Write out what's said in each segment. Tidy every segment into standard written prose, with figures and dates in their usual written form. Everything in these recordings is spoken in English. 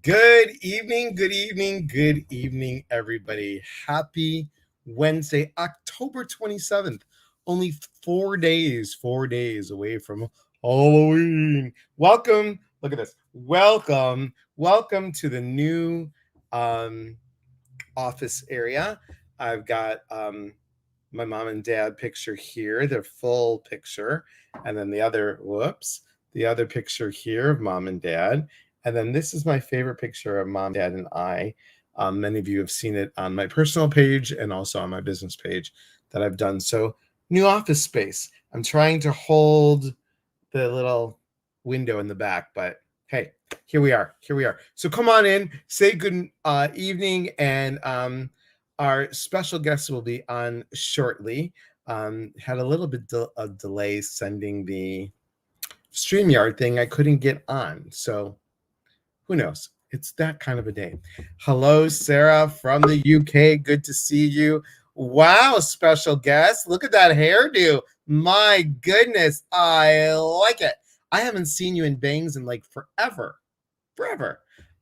Good evening, good evening, good evening, everybody. Happy Wednesday, October 27th. Only 4 days away from Halloween. Welcome. Look at this. Welcome to the new um, office area. I've got my mom and dad picture here, their full picture, and then the other picture here of mom and dad. And then this is my favorite picture of mom, dad, and I. Many of you have seen it on my personal page and also on my business page that I've done. So, new office space. I'm trying to hold the little window in the back, but hey, here we are. So come on in, say good evening, and our special guest will be on shortly. Had a little bit of delay sending the StreamYard thing. I couldn't get on, so who knows? It's that kind of a day. Hello, Sarah from the UK. Good to see you. Wow, special guest. Look at that hairdo. My goodness, I like it. I haven't seen you in bangs in like forever.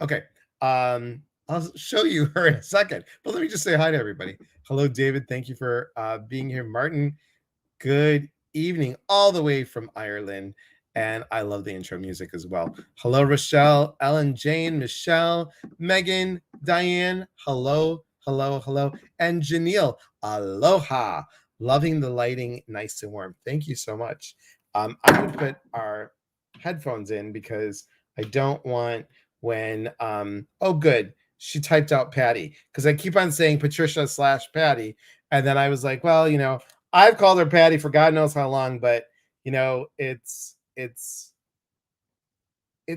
Okay. I'll show you her in a second. But let me just say hi to everybody. Hello, David. Thank you for being here. Martin, good evening, all the way from Ireland. And I love the intro music as well. Hello, Rochelle, Ellen, Jane, Michelle, Megan, Diane. Hello. And Janelle, aloha. Loving the lighting, nice and warm. Thank you so much. I'm going to put our headphones in because I don't want when, oh, good. She typed out Patty because I keep on saying Patricia/Patty. And then I was like, well, I've called her Patty for God knows how long, but it's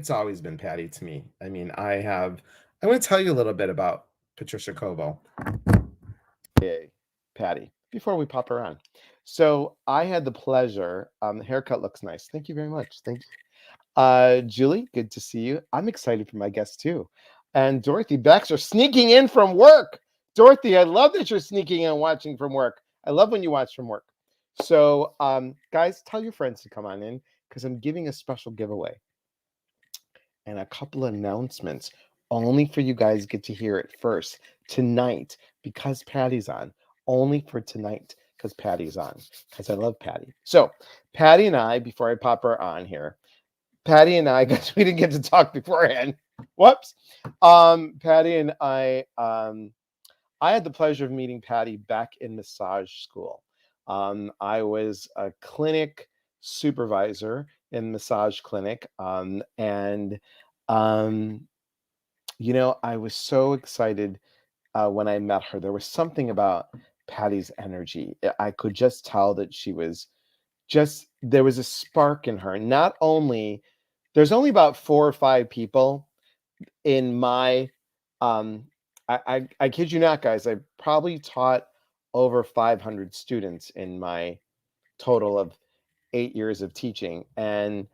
always been Patty to me. I mean, I'm going to tell you a little bit about Patricia Cobo. Hey, Patty, before we pop her on. So I had the pleasure, the haircut looks nice. Thank you very much. Thank you. Julie, good to see you. I'm excited for my guests too. And Dorothy Baxter sneaking in from work. Dorothy, I love that you're sneaking in and watching from work. I love when you watch from work. So, guys, tell your friends to come on in because I'm giving a special giveaway and a couple of announcements. Only for you guys get to hear it first tonight because Patty's on. Only for tonight because Patty's on because I love Patty. So, Patty and I, before I pop her on here, Patty and I, guys, we didn't get to talk beforehand. Whoops. Patty and I had the pleasure of meeting Patty back in massage school. I was a clinic supervisor in massage clinic. I was so excited when I met her. There was something about Patty's energy. I could just tell that she was there was a spark in her. Not only, there's only about 4 or 5 people in my, I kid you not, guys, I probably taught over 500 students in my total of 8 years of teaching. And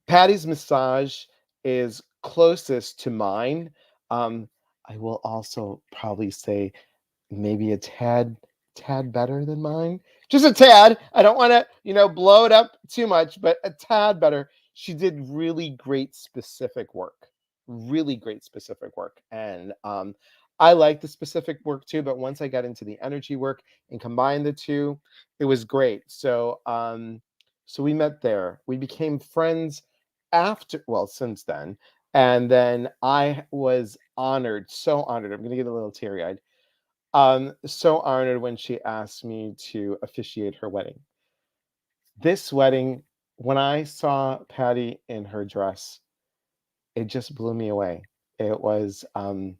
Patty's massage is closest to mine. I will also probably say maybe a tad better than mine. Just a tad. I don't want to, blow it up too much, but a tad better. She did really great specific work. And I like the specific work too, but once I got into the energy work and combined the two, it was great. So we met there. We became friends since then. And then I was honored, so honored. I'm going to get a little teary-eyed. So honored when she asked me to officiate her wedding. This wedding, when I saw Patty in her dress, it just blew me away. It was, I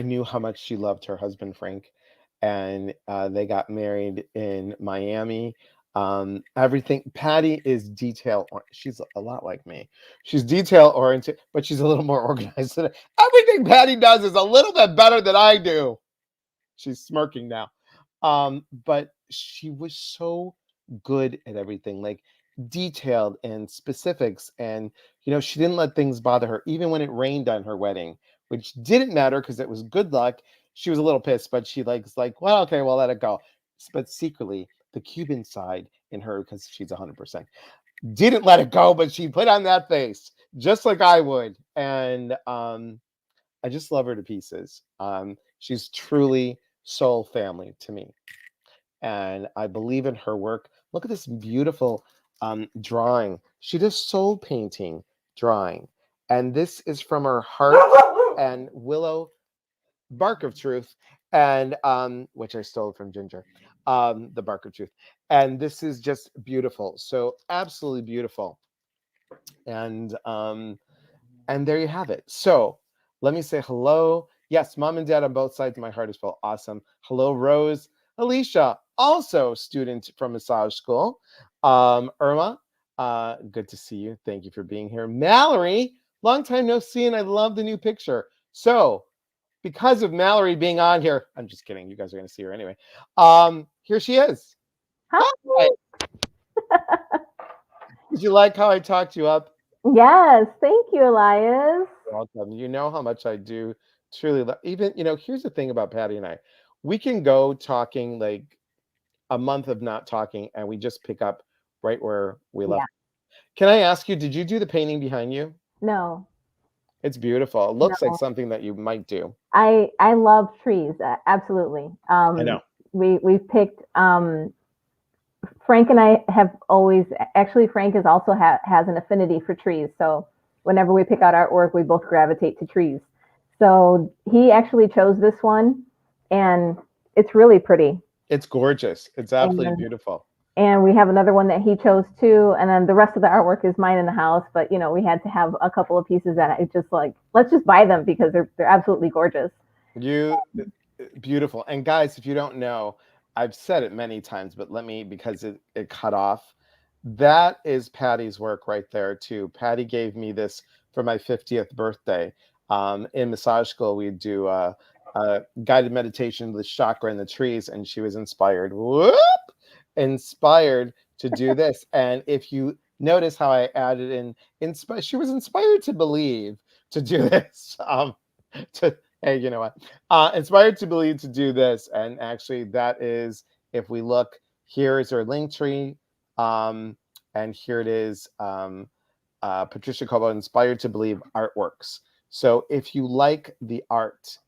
knew how much she loved her husband, Frank, and they got married in Miami. Everything, Patty is she's a lot like me. She's detail oriented, but she's a little more organized than everything Patty does is a little bit better than I do. She's smirking now. But she was so good at everything, like detailed and specifics. And, she didn't let things bother her, even when it rained on her wedding, which didn't matter because it was good luck. She was a little pissed, but she well, okay, well, let it go. But secretly, the Cuban side in her, because she's 100%, didn't let it go, but she put on that face just like I would. And I just love her to pieces. She's truly soul family to me. And I believe in her work. Look at this beautiful drawing. She does soul painting drawing. And this is from her heart and willow bark of truth, and which I stole from Ginger, the bark of truth. And this is just beautiful. So absolutely beautiful. And there you have it. So let me say hello. Yes, mom and dad on both sides. My heart is full. Awesome. Hello, Rose. Alicia, also student from massage school. Irma, good to see you. Thank you for being here. Mallory, long time no see, and I love the new picture. So because of Mallory being on here, I'm just kidding. You guys are going to see her anyway. Here she is. Hi. Hi. Did you like how I talked you up? Yes, thank you, Elias. Welcome. You know how much I do truly even, here's the thing about Patty and I. We can go talking like a month of not talking and we just pick up right where we Yeah. left. Can I ask you, did you do the painting behind you? No, It's beautiful. It looks like no. something that you might do. I love trees. Absolutely. I know. We've picked Frank and I have always actually Frank is also has an affinity for trees. So whenever we pick out artwork, we both gravitate to trees. So he actually chose this one, and it's really pretty. It's gorgeous. It's absolutely And beautiful. and we have another one that he chose too, and then the rest of the artwork is mine in the house. But we had to have a couple of pieces that it's just like let's just buy them because they're absolutely gorgeous. You beautiful. And guys, if you don't know, I've said it many times, but let me because it cut off. That is Patty's work right there too. Patty gave me this for my 50th birthday. In massage school, we do a guided meditation with chakra in the trees, and she was inspired. Whoop! Inspired to do this. And if you notice how I added in, she was inspired to believe to do this. To hey, you know what? Inspired to believe to do this, and actually, that is if we look. Here is her link tree, and here it is. Patricia Cobo, inspired to believe artworks. So if you like the art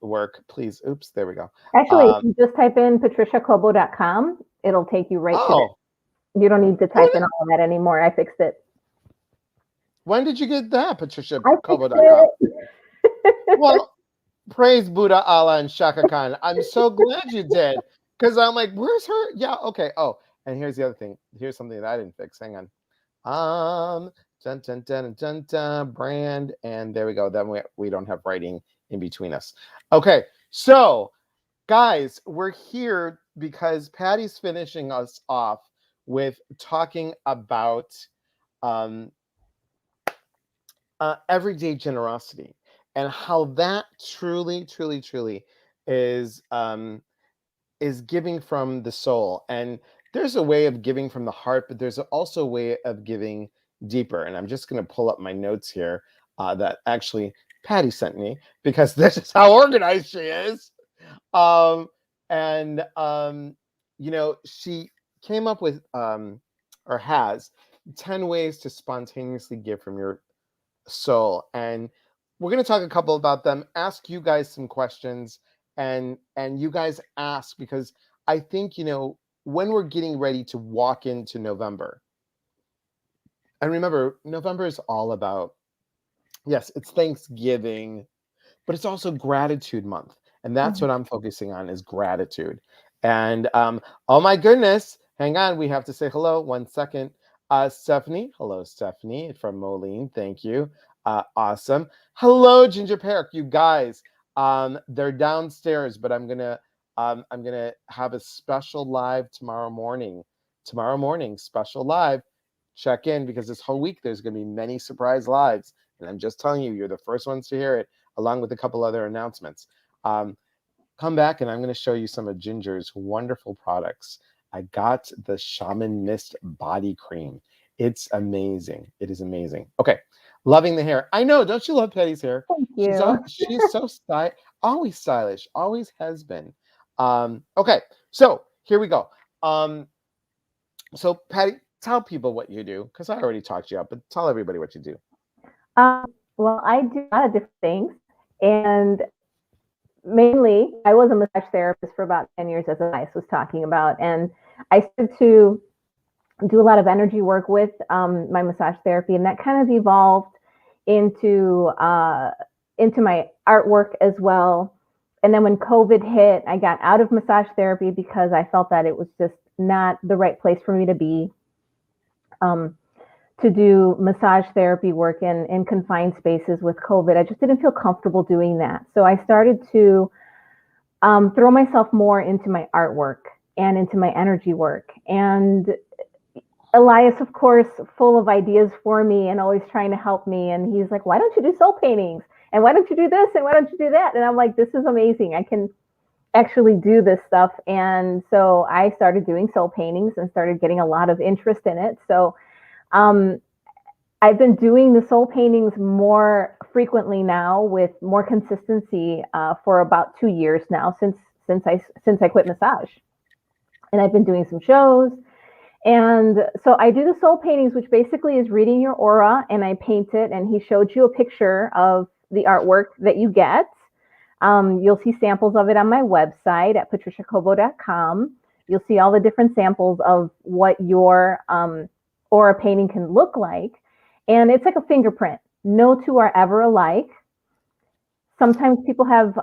work, please. Oops, there we go. Actually, if you just type in patriciacobo.com, it'll take you right to it. Oh, You don't need to type in all of that anymore. I fixed it. when did you get that, I fixed patriciacobo.com? it. Well, praise Buddha, Allah, and Shaka Khan. I'm so glad you did. Because I'm like, where's her? Yeah, okay. Oh, and here's the other thing. Here's something that I didn't fix. Hang on. Dun, dun, dun, dun, dun, brand. And there we go. Then we don't have writing in between us. Okay. So, guys, we're here because Patty's finishing us off with talking about um, everyday generosity and how that truly, truly, truly is giving from the soul. And there's a way of giving from the heart, but there's also a way of giving deeper. And I'm just going to pull up my notes here that actually Patty sent me because this is how organized she is. Um, and she came up with or has 10 ways to spontaneously give from your soul, and we're going to talk a couple about them, ask you guys some questions, and you guys ask because I think when we're getting ready to walk into November, and remember, November is all about, yes, it's Thanksgiving, but it's also gratitude month, and that's Mhm. what I'm focusing on is gratitude. And oh my goodness, hang on, we have to say hello. 1 second. Stephanie, hello, Stephanie from Moline. Thank you. Awesome. Hello, Ginger Pear. You guys, they're downstairs, but I'm gonna have a special live tomorrow morning. Tomorrow morning, special live. Check in because this whole week there's gonna be many surprise lives, and I'm just telling you, you're the first ones to hear it along with a couple other announcements. Come back and I'm going to show you some of Ginger's wonderful products. I got the Shaman Mist Body Cream. It's amazing. It is amazing. Okay, loving the hair. I know, don't you love Patty's hair? Thank She's you. so always stylish, always has been. Okay, so here we go. So Patty, tell people what you do, because I already talked you up, but tell everybody what you do. Well, I do a lot of different things, and mainly I was a massage therapist for about 10 years, as I was talking about, and I started to do a lot of energy work with my massage therapy, and that kind of evolved into my artwork as well. And then when COVID hit, I got out of massage therapy because I felt that it was just not the right place for me to be, to do massage therapy work in confined spaces with COVID. I just didn't feel comfortable doing that. So I started to throw myself more into my artwork and into my energy work. And Elias, of course, full of ideas for me and always trying to help me. And he's like, why don't you do soul paintings? And why don't you do this? And why don't you do that? And I'm like, this is amazing. I can actually do this stuff. And so I started doing soul paintings and started getting a lot of interest in it. So I've been doing the soul paintings more frequently now with more consistency for about 2 years now since I quit massage. And I've been doing some shows. And so I do the soul paintings, which basically is reading your aura, and I paint it. And he showed you a picture of the artwork that you get. You'll see samples of it on my website at patriciacobo.com. You'll see all the different samples of what your aura painting can look like. And it's like a fingerprint. No two are ever alike. Sometimes people have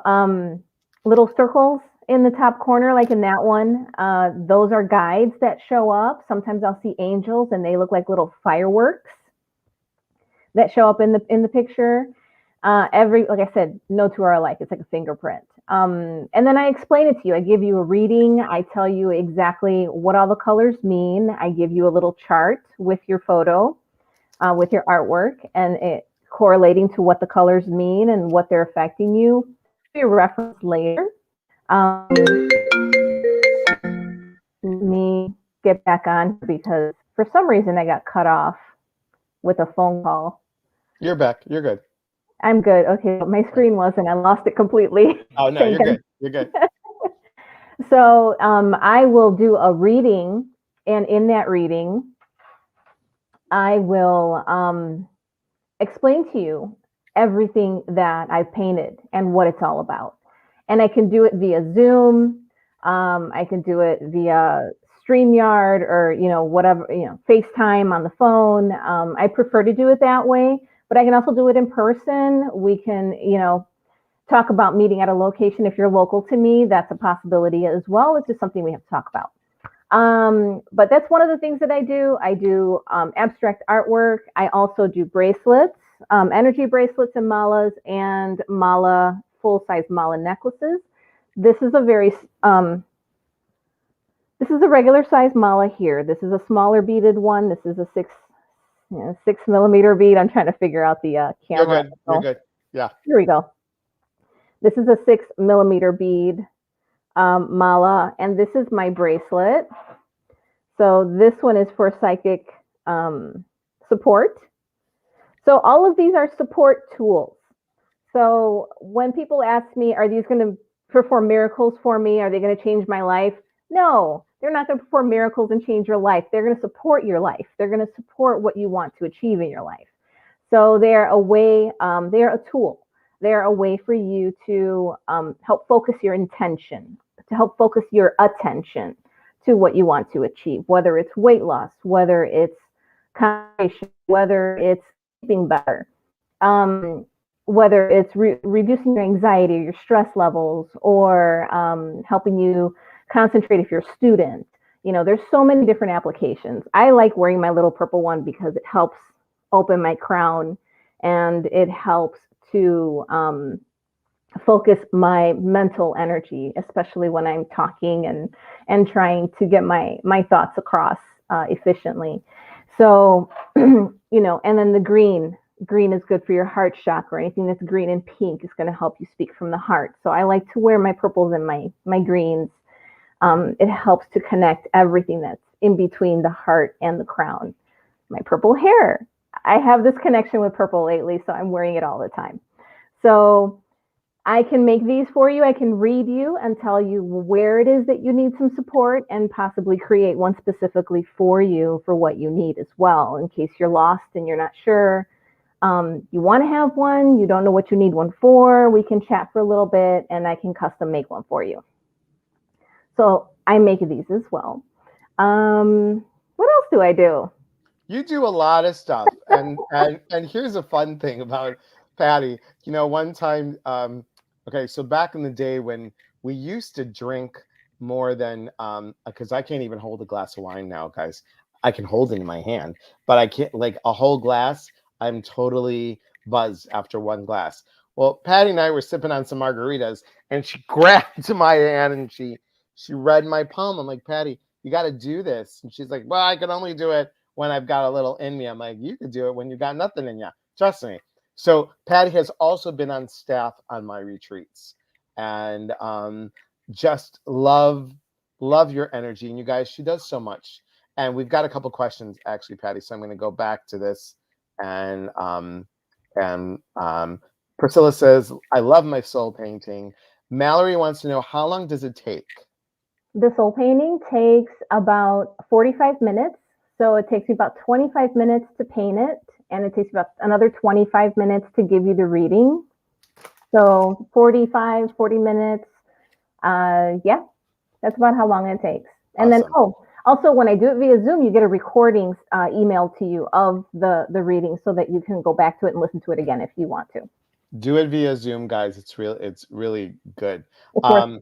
little circles in the top corner, like in that one. Those are guides that show up. Sometimes I'll see angels and they look like little fireworks that show up in the picture. Like I said, no two are alike. It's like a fingerprint. And then I explain it to you. I give you a reading. I tell you exactly what all the colors mean. I give you a little chart with your photo, with your artwork, and it correlating to what the colors mean and what they're affecting you. Your reference later. Let me get back on because for some reason I got cut off with a phone call. You're back. You're good. I'm good. Okay, my screen wasn't. I lost it completely. Oh no, you're good. You're good. So I will do a reading, and in that reading, I will explain to you everything that I've painted and what it's all about. And I can do it via Zoom. I can do it via StreamYard or, whatever, FaceTime on the phone. I prefer to do it that way, but I can also do it in person. We can, talk about meeting at a location. If you're local to me, that's a possibility as well. It's just something we have to talk about. But that's one of the things that I do. I do abstract artwork. I also do bracelets, energy bracelets and malas, and full-size mala necklaces. This is a regular size mala here. This is a smaller beaded one. This is a 6 millimeter bead. I'm trying to figure out the camera. You're good. You're good. Yeah. Here we go. This is a 6 millimeter bead mala, and this is my bracelet. So this one is for psychic support. So all of these are support tools. So when people ask me, are these going to perform miracles for me? Are they going to change my life? No, they're not going to perform miracles and change your life. They're going to support your life. They're going to support what you want to achieve in your life. So they're a way, they're a tool. They're a way for you to help focus your intention, to help focus your attention to what you want to achieve, whether it's weight loss, whether it's concentration, whether it's sleeping better, whether it's reducing your anxiety or your stress levels, or helping you concentrate if you're a student. There's so many different applications. I like wearing my little purple one because it helps open my crown, and it helps to focus my mental energy, especially when I'm talking and trying to get my thoughts across efficiently. So, and then the green is good for your heart chakra. Anything that's green and pink is going to help you speak from the heart. So I like to wear my purples and my greens. It helps to connect everything that's in between the heart and the crown. My purple hair. I have this connection with purple lately, so I'm wearing it all the time. So I can make these for you. I can read you and tell you where it is that you need some support and possibly create one specifically for you for what you need as well, in case you're lost and you're not sure. You want to have one, you don't know what you need one for, we can chat for a little bit and I can custom make one for you. So I make these as well. What else do I do? You do a lot of stuff, and here's a fun thing about Patty. You know, one time, okay, so back in the day when we used to drink more than, because I can't even hold a glass of wine now, guys. I can hold it in my hand, but I can't like a whole glass. I'm totally buzzed after one glass. Well, Patty and I were sipping on some margaritas, and she grabbed my hand and she read my palm. I'm like, Patty, you got to do this, and she's like, well, I can only do it when I've got a little in me. I'm like, you could do it when you got nothing in you. Trust me. So Patty has also been on staff on my retreats, and just love your energy. And you guys, she does so much. And we've got a couple questions actually, Patty. So I'm going to go back to this. And Priscilla says, I love my soul painting. Mallory wants to know, how long does it take? The soul painting takes about 45 minutes. So it takes me about 25 minutes to paint it, and it takes about another 25 minutes to give you the reading. So 40 minutes. Yeah, that's about how long it takes. And Awesome. then, also when I do it via Zoom, you get a recording emailed to you of the reading so that you can go back to it and listen to it again if you want to. Do it via Zoom, guys. It's really good. Of course.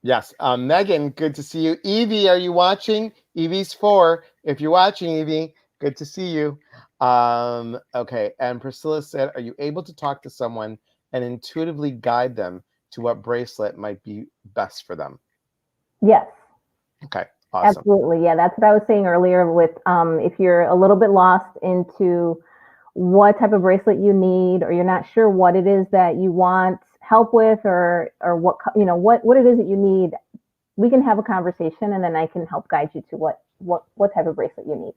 Yes. Megan, good to see you. Evie, are you watching? Evie's 4. If you're watching, Evie, good to see you. Okay. And Priscilla said, are you able to talk to someone and intuitively guide them to what bracelet might be best for them? Yes. Okay. Awesome. Absolutely. Yeah, that's what I was saying earlier with if you're a little bit lost into what type of bracelet you need, or you're not sure what it is that you want help with, or what it is that you need, we can have a conversation and then I can help guide you to what type of bracelet you need.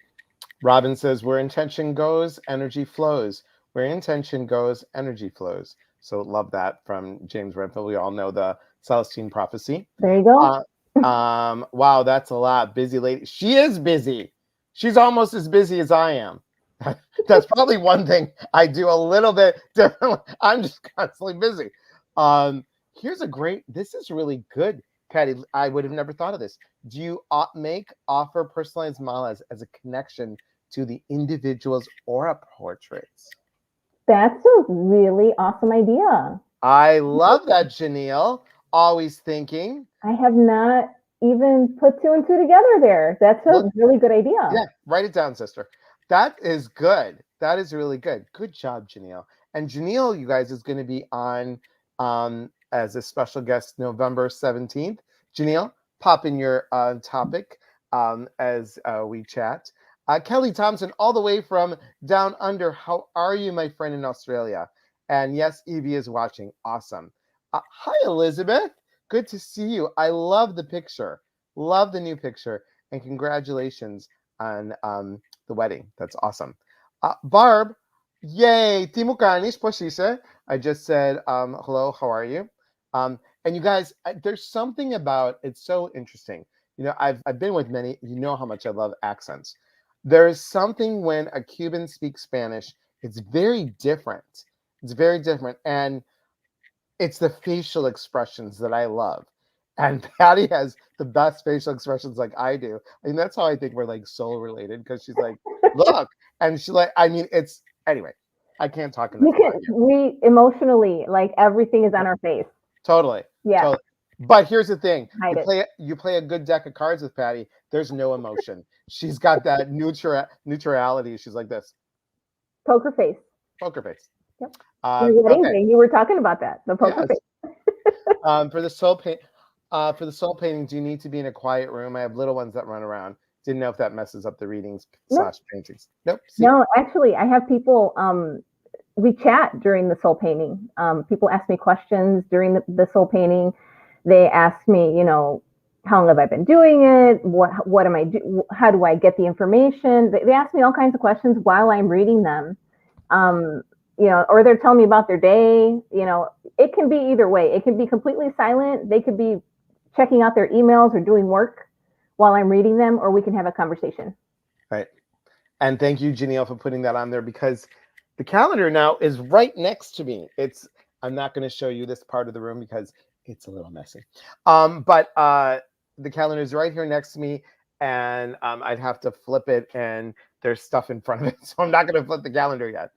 Robin says, where intention goes, energy flows. Where intention goes, energy flows. So love that from James Redfield. We all know the Celestine prophecy. There you go. Wow, that's a lot. Busy lady. She is busy. She's almost as busy as I am. That's probably one thing I do a little bit differently. I'm just constantly busy. This is really good, Patty. I would have never thought of this. Do you offer personalized malas as a connection to the individual's aura portraits? That's a really awesome idea. I love that, Janelle. Always thinking. I have not even put 2 and 2 together there. That's a really good idea. Yeah, write it down, sister. That is good. That is really good. Good job, Janelle. And Janelle, you guys, is going to be on as a special guest November 17th. Janelle, pop in your topic as we chat. Kelly Thompson, all the way from down under. How are you, my friend in Australia? And yes, Evie is watching. Awesome. Hi, Elizabeth. Good to see you. I love the picture. Love the new picture. And congratulations on the wedding. That's awesome. Barb, yay. Timukanish Poshise. I just said, hello, how are you? And you guys, there's something about, it's so interesting. You know, I've been with many, you know how much I love accents. There is something when a Cuban speaks Spanish, it's very different. It's very different. And it's the facial expressions that I love. And Patty has the best facial expressions like I do. I mean, that's how I think we're like soul related, because she's like, look. And she anyway, I can't talk enough about you. We emotionally, like everything is on our face. Totally. Yeah. Totally. But here's the thing. Hide You play a good deck of cards with Patty. There's no emotion. She's got that neutrality. She's like this. Poker face. Poker face. Yep. Okay. You were talking about that. The poker face. For the soul painting, do you need to be in a quiet room? I have little ones that run around. Didn't know if that messes up the readings / paintings. Nope. See? No, actually, I have people. We chat during the soul painting. People ask me questions during the soul painting. They ask me, how long have I been doing it? What am I do? How do I get the information? They ask me all kinds of questions while I'm reading them. or they're telling me about their day. It can be either way. It can be completely silent. They could be checking out their emails or doing work while I'm reading them, or we can have a conversation. Right. And thank you, Janelle, for putting that on there, because the calendar now is right next to me. I'm not going to show you this part of the room because it's a little messy. But the calendar is right here next to me, and I'd have to flip it, and there's stuff in front of it, so I'm not going to flip the calendar yet.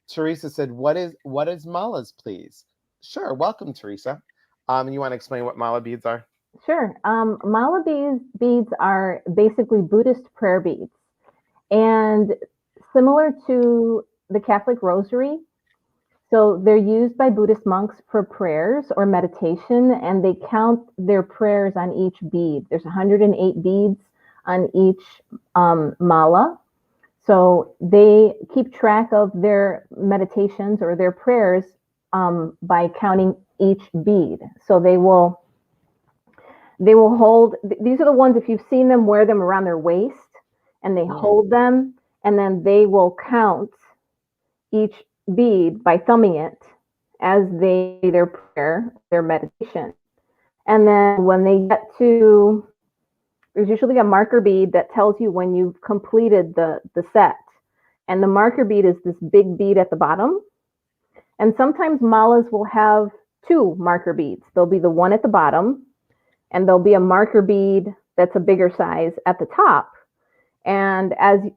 Teresa said, "What is malas, please?" Sure, welcome, Teresa. You want to explain what mala beads are? Sure. Mala beads are basically Buddhist prayer beads. And similar to the Catholic rosary, so they're used by Buddhist monks for prayers or meditation, and they count their prayers on each bead. There's 108 beads on each mala. So they keep track of their meditations or their prayers by counting each bead. So they will hold, these are the ones, if you've seen them, wear them around their waist, and they hold them, and then they will count each bead by thumbing it as their prayer, their meditation. And then when they get to, there's usually a marker bead that tells you when you've completed the set. And the marker bead is this big bead at the bottom. And sometimes malas will have two marker beads. There'll be the one at the bottom, and there'll be a marker bead that's a bigger size at the top. And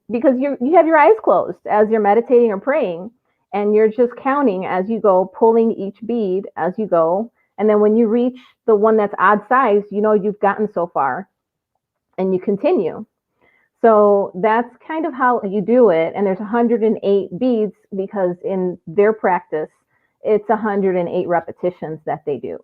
because you have your eyes closed as you're meditating or praying, and you're just counting as you go, pulling each bead as you go. And then when you reach the one that's odd size, you've gotten so far, and you continue. So that's kind of how you do it. And there's 108 beads because in their practice, it's 108 repetitions that they do.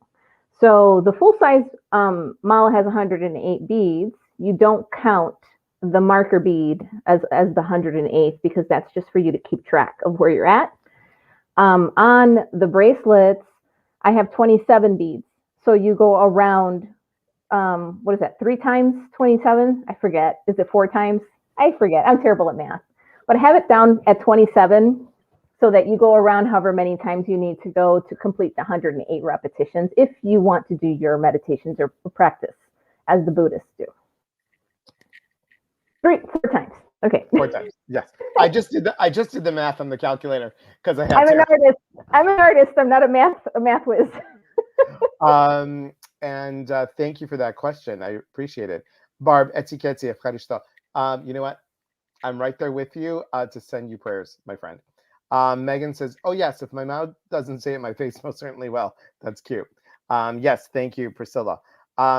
So the full size mala has 108 beads. You don't count the marker bead as the 108th, because that's just for you to keep track of where you're at. On the bracelets, I have 27 beads. So you go around, what is that, 3 times 27? I forget. Is it 4 times? I forget. I'm terrible at math. But I have it down at 27, so that you go around however many times you need to go to complete the 108 repetitions if you want to do your meditations or practice as the Buddhists do. 4 times. Okay. 4 times. Yes. I just did the math on the calculator because I had I'm an artist. I'm not a math whiz. And thank you for that question. I appreciate it. Barb, etiketsi, efkaristo. You know what? I'm right there with you to send you prayers, my friend. Megan says, "Oh yes, if my mouth doesn't say it, my face most certainly will." That's cute. Yes, thank you, Priscilla.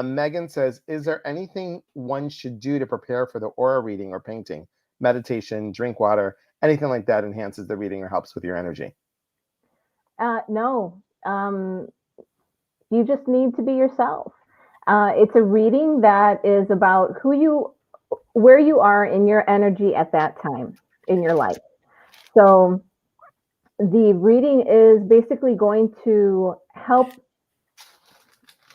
Megan says, "Is there anything one should do to prepare for the aura reading or painting? Meditation, drink water, anything like that enhances the reading or helps with your energy?" No. You just need to be yourself. It's a reading that is about where you are in your energy at that time in your life. So the reading is basically going to help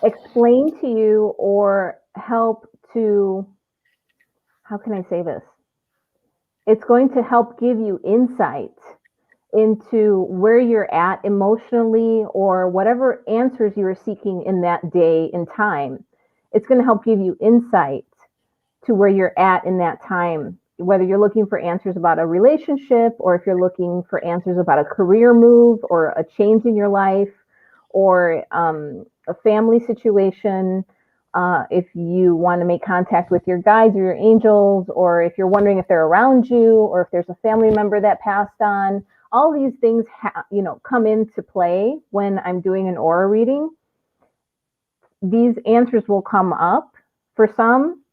explain to you, or help to, how can I say this? It's going to help give you insight into where you're at emotionally, or whatever answers you are seeking in that day and time. It's going to help give you insight to where you're at in that time, whether you're looking for answers about a relationship, or if you're looking for answers about a career move or a change in your life, or a family situation. If you want to make contact with your guides or your angels, or if you're wondering if they're around you, or if there's a family member that passed on, all these things come into play when I'm doing an aura reading. These answers will come up for some,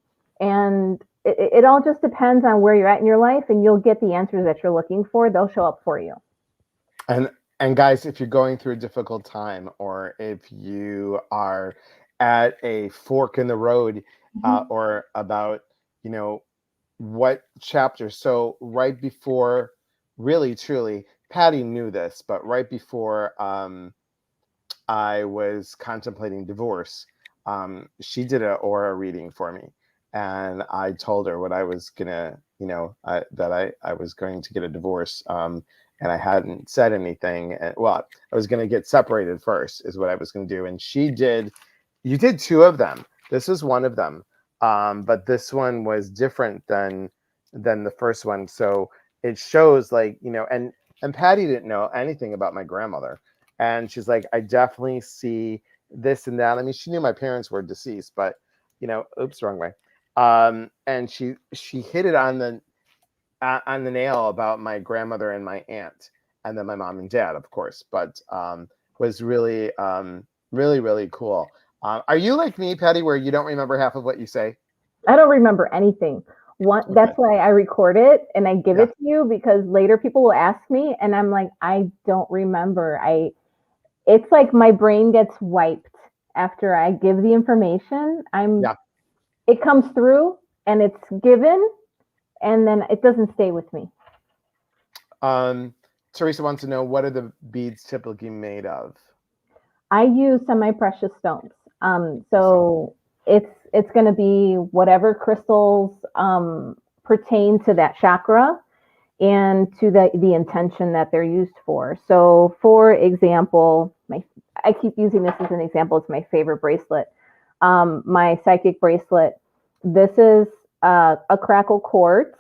and it all just depends on where you're at in your life, and you'll get the answers that you're looking for. They'll show up for you. And guys, if you're going through a difficult time, or if you are at a fork in the road, or about, what chapter. So right before, really, truly, Patty knew this, but right before I was contemplating divorce, she did an aura reading for me. And I told her what I was going to that I was going to get a divorce, and I hadn't said anything. And, well, I was going to get separated first, is what I was going to do. And she did. You did two of them. This was one of them, but this one was different than the first one. So it shows, like, and Patty didn't know anything about my grandmother, and she's like, I definitely see this and that. I mean, she knew my parents were deceased, but oops, wrong way. And she hit it on the nail about my grandmother and my aunt, and then my mom and dad, of course. But was really really, really cool. Are you like me, Patty, where you don't remember half of what you say? I don't remember anything. That's why I record it and I give it to you, because later people will ask me and I'm like, I don't remember. It's like my brain gets wiped after I give the information. It comes through and it's given, and then it doesn't stay with me. Teresa wants to know, what are the beads typically made of? I use semi-precious stones. So it's going to be whatever crystals pertain to that chakra and to the intention that they're used for. So, for example, I keep using this as an example. It's my favorite bracelet. My psychic bracelet. This is a crackle quartz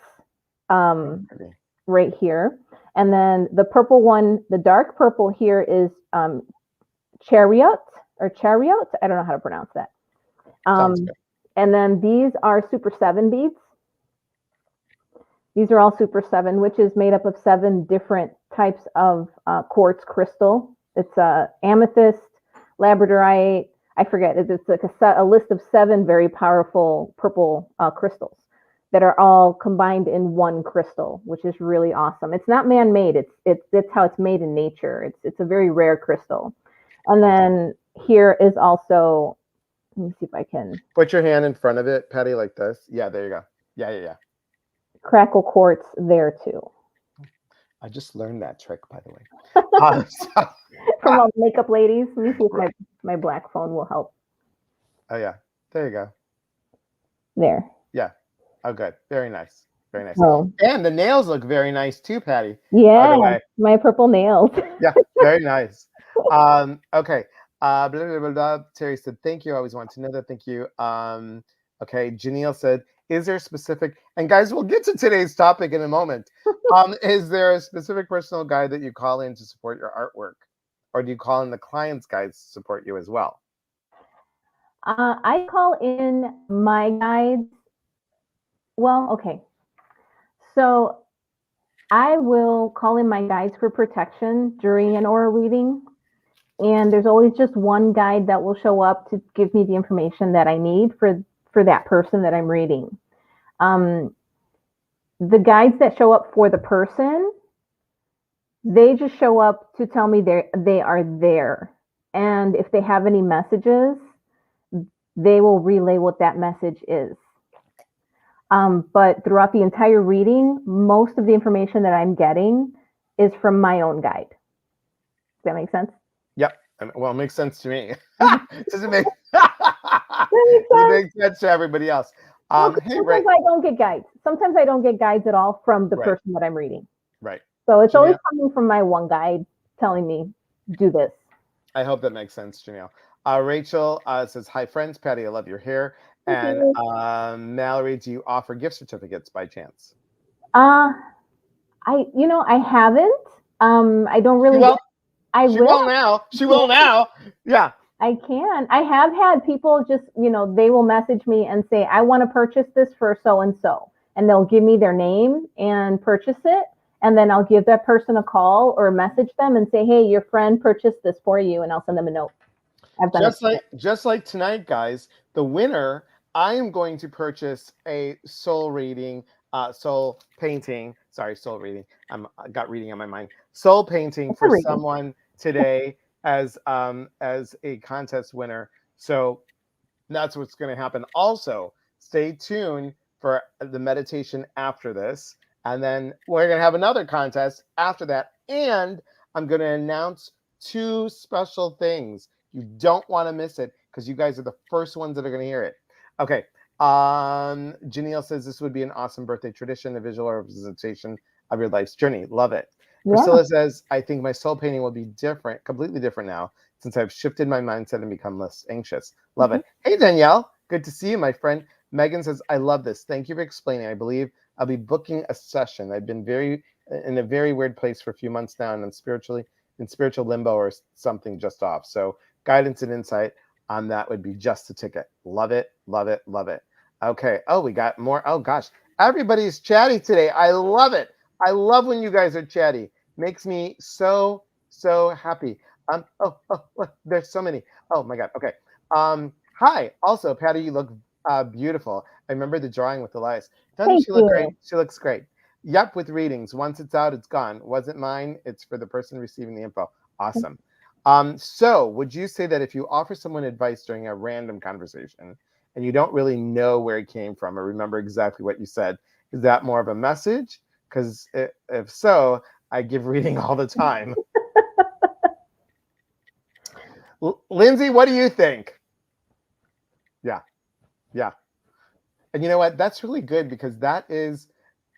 right here. And then the purple one, the dark purple here is chariot. I don't know how to pronounce that. And then these are Super 7 beads. These are all Super 7, which is made up of 7 different types of quartz crystal. It's amethyst, labradorite. I forget. It's like a list of 7 very powerful purple crystals that are all combined in one crystal, which is really awesome. It's not man-made. It's how it's made in nature. It's a very rare crystal. And then here is also, let me see if I can put your hand in front of it, Patty, like this. Yeah, there you go. Yeah. Crackle quartz there too. I just learned that trick, by the way. From all the makeup ladies. Let me see if my black phone will help. Oh yeah, there you go. There. Yeah. Oh, good. Very nice. Very nice. Oh. And the nails look very nice too, Patty. Yeah, my purple nails. Yeah, very nice. Okay. Blah, blah, blah, blah. Terry said, thank you. I always want to know that. Thank you. Okay. Janelle said, is there a specific, and guys, we'll get to today's topic in a moment. Is there a specific personal guide that you call in to support your artwork? Or do you call in the client's guides to support you as well? I call in my guides. Well, okay. So I will call in my guides for protection during an aura reading. And there's always just one guide that will show up to give me the information that I need for that person that I'm reading. The guides that show up for the person, they just show up to tell me they are there. And if they have any messages, they will relay what that message is. But throughout the entire reading, most of the information that I'm getting is from my own guide. Does that make sense? Yep. Well, it makes sense to me. Does it make sense to everybody else? Sometimes I don't get guides. Sometimes I don't get guides at all from the person that I'm reading. Right. So it's always coming from my one guide telling me, do this. I hope that makes sense, Janelle. Rachel says, hi, friends. Patty, I love your hair. And Mallory, do you offer gift certificates by chance? I haven't. I don't really. She will now. She will now. Yeah. I can. I have had people just, they will message me and say, I want to purchase this for so-and-so. And they'll give me their name and purchase it. And then I'll give that person a call or message them and say, hey, your friend purchased this for you. And I'll send them a note. I've done just like tonight, guys, the winner, I am going to purchase a soul painting. Soul reading. I got reading on my mind. Soul painting for someone today as a contest winner. So that's what's going to happen. Also, stay tuned for the meditation after this. And then we're going to have another contest after that. And I'm going to announce 2 special things. You don't want to miss it because you guys are the first ones that are going to hear it. Okay. Janelle says this would be an awesome birthday tradition, a visual representation of your life's journey. Love it. Yeah. Priscilla says, I think my soul painting will be different, completely different now, since I've shifted my mindset and become less anxious. Love it. Hey, Danielle. Good to see you, my friend. Megan says, I love this. Thank you for explaining. I believe I'll be booking a session. I've been in a very weird place for a few months now, and I'm in spiritual limbo or something just off. So guidance and insight on that would be just the ticket. Love it, love it, love it. Okay. Oh, we got more. Oh, gosh. Everybody's chatty today. I love it. I love when you guys are chatty. Makes me so, so happy. Look, there's so many. Oh, my God. Okay. Hi. Also, Patty, you look beautiful. I remember the drawing with Elias. Doesn't Thank she look you. great? She looks great. Yep, with readings. Once it's out, it's gone. Wasn't mine. It's for the person receiving the info. Awesome. So would you say that if you offer someone advice during a random conversation and you don't really know where it came from or remember exactly what you said, is that more of a message? Because if so, I give reading all the time. Lindsay, what do you think? Yeah. And you know what? That's really good because that is,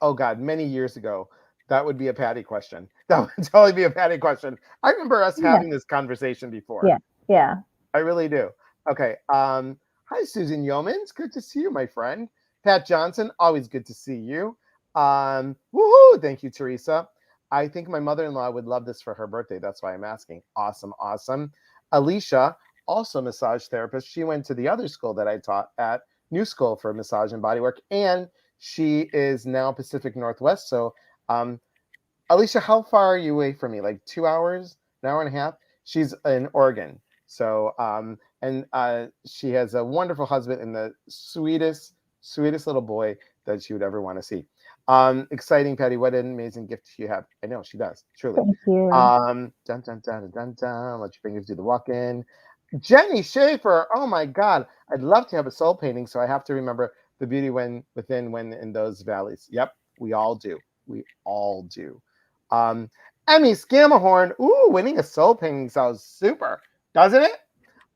oh God, many years ago, that would be a Patty question. That would totally be a Patty question. I remember us having this conversation before. Yeah. I really do. Okay. Hi, Susan Yeomans. Good to see you, my friend. Pat Johnson, always good to see you. Woohoo! Thank you, Teresa. I think my mother-in-law would love this for her birthday. That's why I'm asking. Awesome. Alicia, also a massage therapist. She went to the other school that I taught at, New School for Massage and Bodywork, and she is now Pacific Northwest. So, Alicia, how far are you away from me? Like 2 hours, an hour and a half? She's in Oregon. So, she has a wonderful husband and the sweetest little boy that she would ever want to see. Exciting, Patty. What an amazing gift you have. I know she does, truly. Thank you. Dun, dun, dun, dun, dun, dun. Let your fingers do the walk-in. Jenny Schaefer. Oh my God. I'd love to have a soul painting, so I have to remember the beauty when in those valleys. Yep, we all do. We all do. Emmy Scamahorn. Ooh, winning a soul painting sounds super, doesn't it?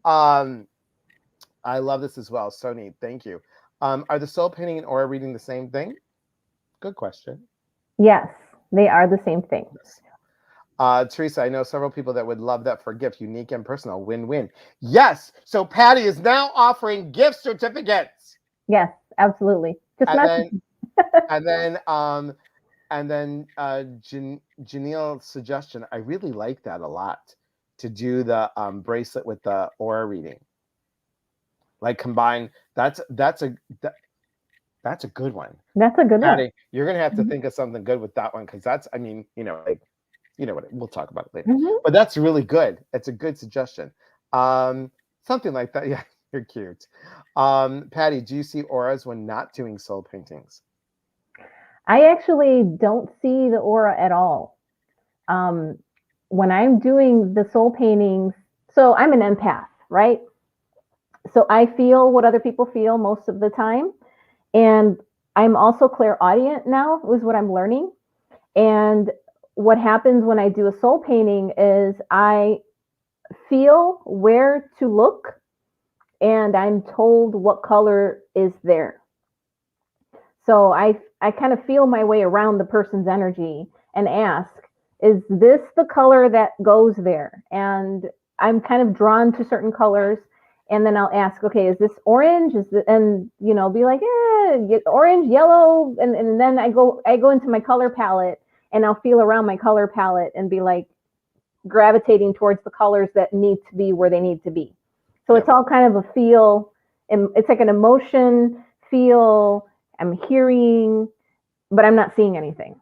I love this as well. So neat. Thank you. Are the soul painting and aura reading the same thing? Good question. Yes, they are the same thing. Yes. Teresa, I know several people that would love that for a gift, unique and personal, win-win. Yes. So Patty is now offering gift certificates. Yes, absolutely. Just and then Janelle's suggestion, I really like that a lot, to do the bracelet with the aura reading. Like combine. That's a good one. That's a good Patty, one. you're gonna have to think of something good with that one because that's, I mean, what, we'll talk about it later. Mm-hmm. But that's really good. It's a good suggestion. Something like that. Yeah, you're cute. Patty, do you see auras when not doing soul paintings? I actually don't see the aura at all. When I'm doing the soul paintings, so I'm an empath, right? So I feel what other people feel most of the time. And I'm also clairaudient now, is what I'm learning. And what happens when I do a soul painting is I feel where to look and I'm told what color is there. So I kind of feel my way around the person's energy and ask, is this the color that goes there? And I'm kind of drawn to certain colors. And then I'll ask, okay, is this orange? And be like, orange, yellow. And then I go into my color palette and I'll feel around my color palette and be like gravitating towards the colors that need to be where they need to be. So it's all kind of a feel, and it's like an emotion, feel, I'm hearing, but I'm not seeing anything.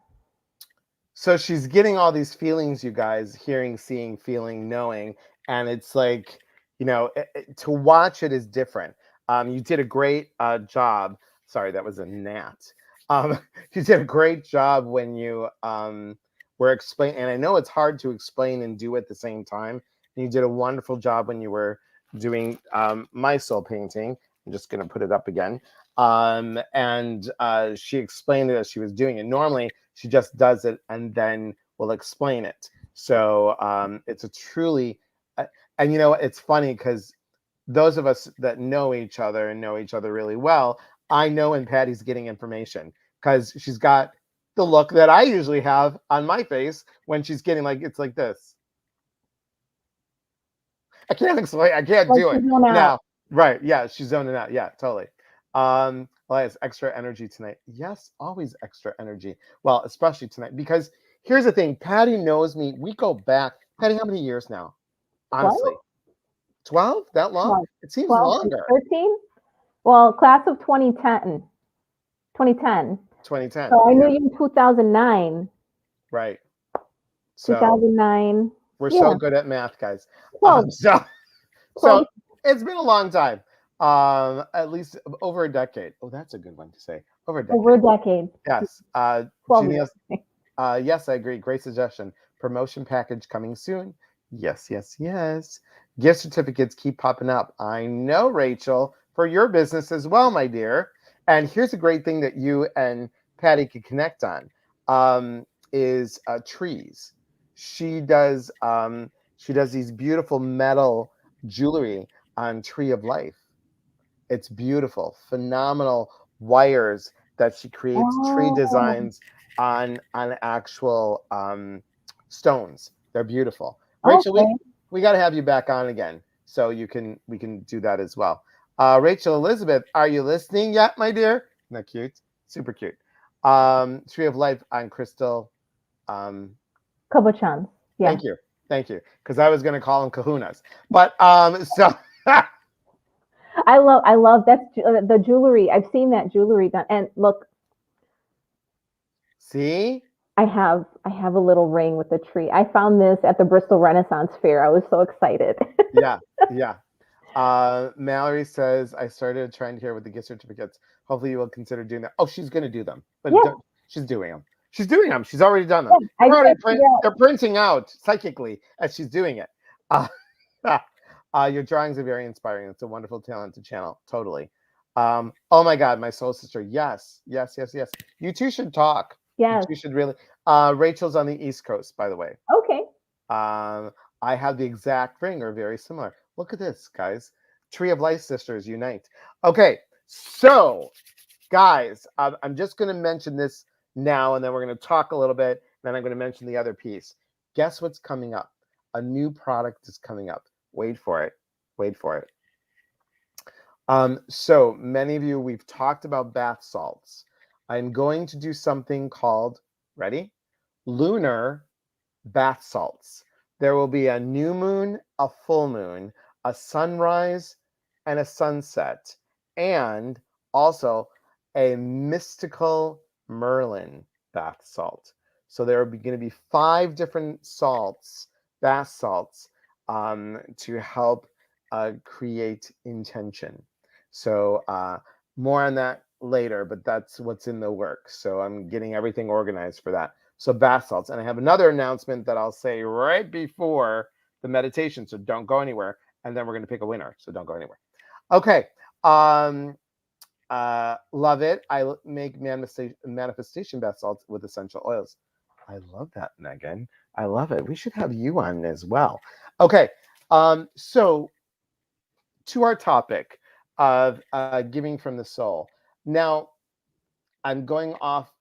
So she's getting all these feelings, you guys, hearing, seeing, feeling, knowing, and it's like, to watch it is different. You did a great job. Sorry, that was a gnat. You did a great job when you were explaining, and I know it's hard to explain and do at the same time. And you did a wonderful job when you were doing my soul painting. I'm just going to put it up again. And she explained it as she was doing it. Normally, she just does it and then will explain it. So it's a truly, and it's funny because those of us that know each other and know each other really well, I know when Patty's getting information because she's got the look that I usually have on my face when she's getting like it's like this. I can't explain. I can't Like do she's it going out. now. Right? Yeah, she's zoning out. Yeah, totally. Well, it's extra energy tonight. Yes, always extra energy. Well, especially tonight because here's the thing. Patty knows me. We go back. Patty, how many years now? 12? Honestly, 12? That long? 12, It seems 12, longer. 13? Well, class of 2010. 2010. 2010. So I knew Yeah, you in 2009. right. So 2009. we're Yeah, so good at math, guys. 12. So 12. so it's been a long time. At least over a decade. Oh, that's a good one to say. Over a Over a decade. decade. Yes. 12 Genius. years. Yes, I agree. Great suggestion. Promotion package coming soon. Yes, yes, yes. Gift certificates keep popping up. I know, Rachel, for your business as well, my dear. And here's a great thing that you and Patty can connect on is trees. She does these beautiful metal jewelry on Tree of Life. It's beautiful, phenomenal wires that she creates, tree Oh, designs on actual stones. They're beautiful. Rachel, okay. we got to have you back on again so we can do that as well. Rachel Elizabeth, are you listening yet, my dear? Isn't that cute? Super cute. Tree of Life on Crystal. Kobo-chan. Yeah. Thank you, because I was going to call them Kahunas, but so. I love that's the jewelry. I've seen that jewelry done. And look, See? I have a little ring with a tree. I found this at the Bristol Renaissance Fair. I was so excited. Yeah, yeah. Mallory says, I started trying to hear with the gift certificates. Hopefully you will consider doing that. Oh, she's going to do them, but Yeah, she's doing them. She's doing them. She's already done them. yeah. They're printing out psychically as she's doing it. Uh, your drawings are very inspiring. It's a wonderful talent to channel. Totally. Oh my God, my soul sister. Yes, yes, yes, yes. You two should talk. You Yes. two should really. Rachel's on the East Coast, by the way. Okay. I have the exact ring or very similar. Look at this, guys. Tree of Life sisters unite. Okay, so guys, I'm just going to mention this now, and then we're going to talk a little bit, and then I'm going to mention the other piece. Guess what's coming up? A new product is coming up. Wait for it. Wait for it. So many of you, we've talked about bath salts. I'm going to do something called, ready? Lunar bath salts. There will be a new moon, a full moon, a sunrise, and a sunset, and also a mystical Merlin bath salt. So there are going to be 5 different salts, bath salts, to help create intention. So more on that later, but that's what's in the works. So I'm getting everything organized for that. So bath salts. And I have another announcement that I'll say right before the meditation. So don't go anywhere. And then we're going to pick a winner. So don't go anywhere. Okay. Love it. I make manifestation bath salts with essential oils. I love that, Megan. I love it. We should have you on as well. Okay. So to our topic of giving from the soul. Now, I'm going off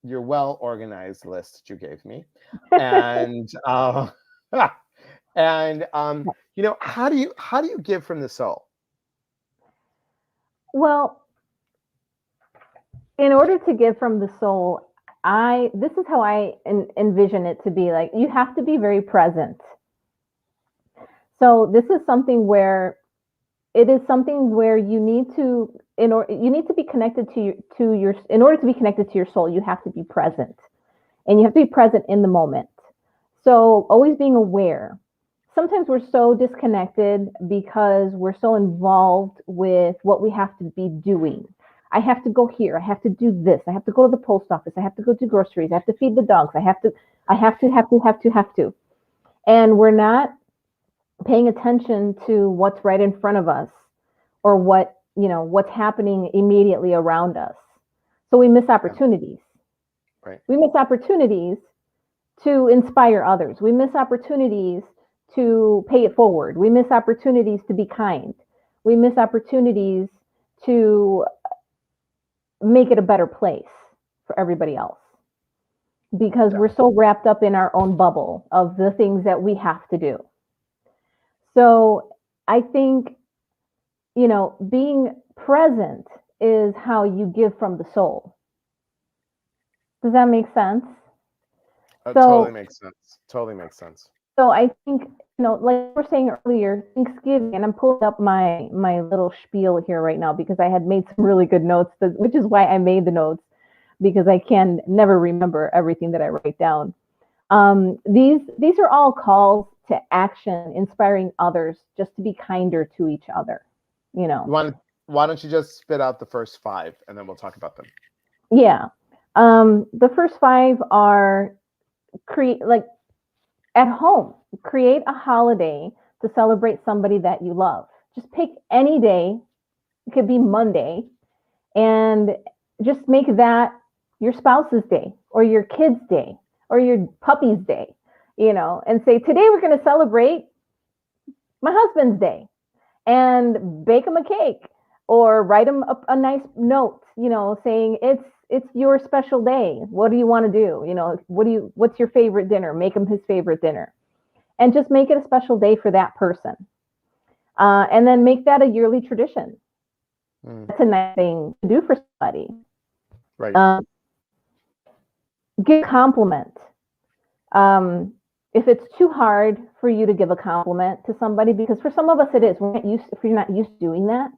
your well-organized list that you gave me, and and how do you give from the soul? Well, in order to give from the soul, this is how I envision it to be. Like, you have to be very present. So this is something where it is something where you need to you need to be connected to your in order to be connected to your soul, you have to be present, and you have to be present in the moment. So always being aware. Sometimes we're so disconnected because we're so involved with what we have to be doing. I have to go here. I have to do this. I have to go to the post office. I have to go do groceries. I have to feed the dogs. I have to. And we're not paying attention to what's right in front of us or what's happening immediately around us. So we miss opportunities. Right. We miss opportunities to inspire others. We miss opportunities to pay it forward. We miss opportunities to be kind. We miss opportunities to make it a better place for everybody else, because we're so wrapped up in our own bubble of the things that we have to do. So I think, being present is how you give from the soul. Does that make sense? Totally makes sense. Totally makes sense. So I think, like we were saying earlier, Thanksgiving, and I'm pulling up my little spiel here right now because I had made some really good notes, which is why I made the notes, because I can never remember everything that I write down. These are all calls to action, inspiring others just to be kinder to each other. Why don't you just spit out the first 5 and then we'll talk about them? Yeah. The first 5 are at home, create a holiday to celebrate somebody that you love. Just pick any day. It could be Monday, and just make that your spouse's day or your kid's day or your puppy's day, and say, today we're going to celebrate my husband's day, and bake him a cake or write him a nice note, saying it's your special day. What do you want to do? What's your favorite dinner? Make him his favorite dinner, and just make it a special day for that person. And then make that a yearly tradition. That's a nice thing to do for somebody. Right. Give a compliment. If it's too hard for you to give a compliment to somebody, because for some of us it is, if you're not used to doing that,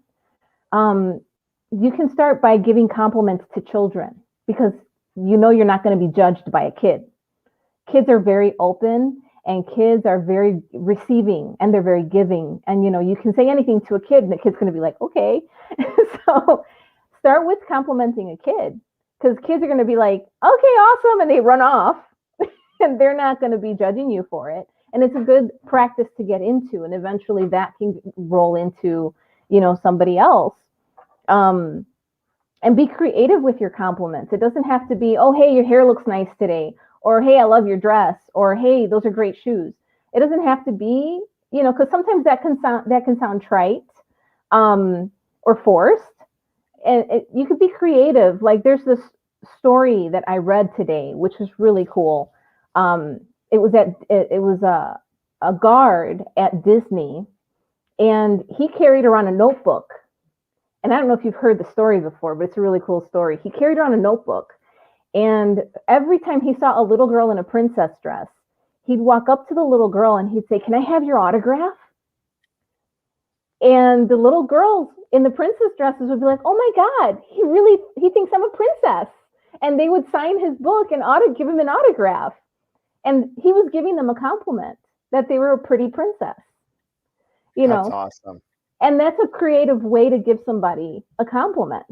you can start by giving compliments to children, because you're not going to be judged by a kid. Kids are very open, and kids are very receiving, and they're very giving. And you can say anything to a kid, and the kid's going to be like, okay. So start with complimenting a kid, because kids are going to be like, okay, awesome, and they run off. And they're not going to be judging you for it. And it's a good practice to get into. And eventually that can roll into, somebody else. And be creative with your compliments. It doesn't have to be, oh, hey, your hair looks nice today. Or, hey, I love your dress. Or, hey, those are great shoes. It doesn't have to be, because sometimes that can sound trite or forced. And you could be creative. Like, there's this story that I read today, which is really cool. It was a guard at Disney, and he carried around a notebook. And I don't know if you've heard the story before, but it's a really cool story. He carried around a notebook, and every time he saw a little girl in a princess dress, he'd walk up to the little girl and he'd say, "Can I have your autograph?" And the little girls in the princess dresses would be like, "Oh my God, he thinks I'm a princess." And they would sign his book and give him an autograph. And he was giving them a compliment that they were a pretty princess. That's awesome. And that's a creative way to give somebody a compliment,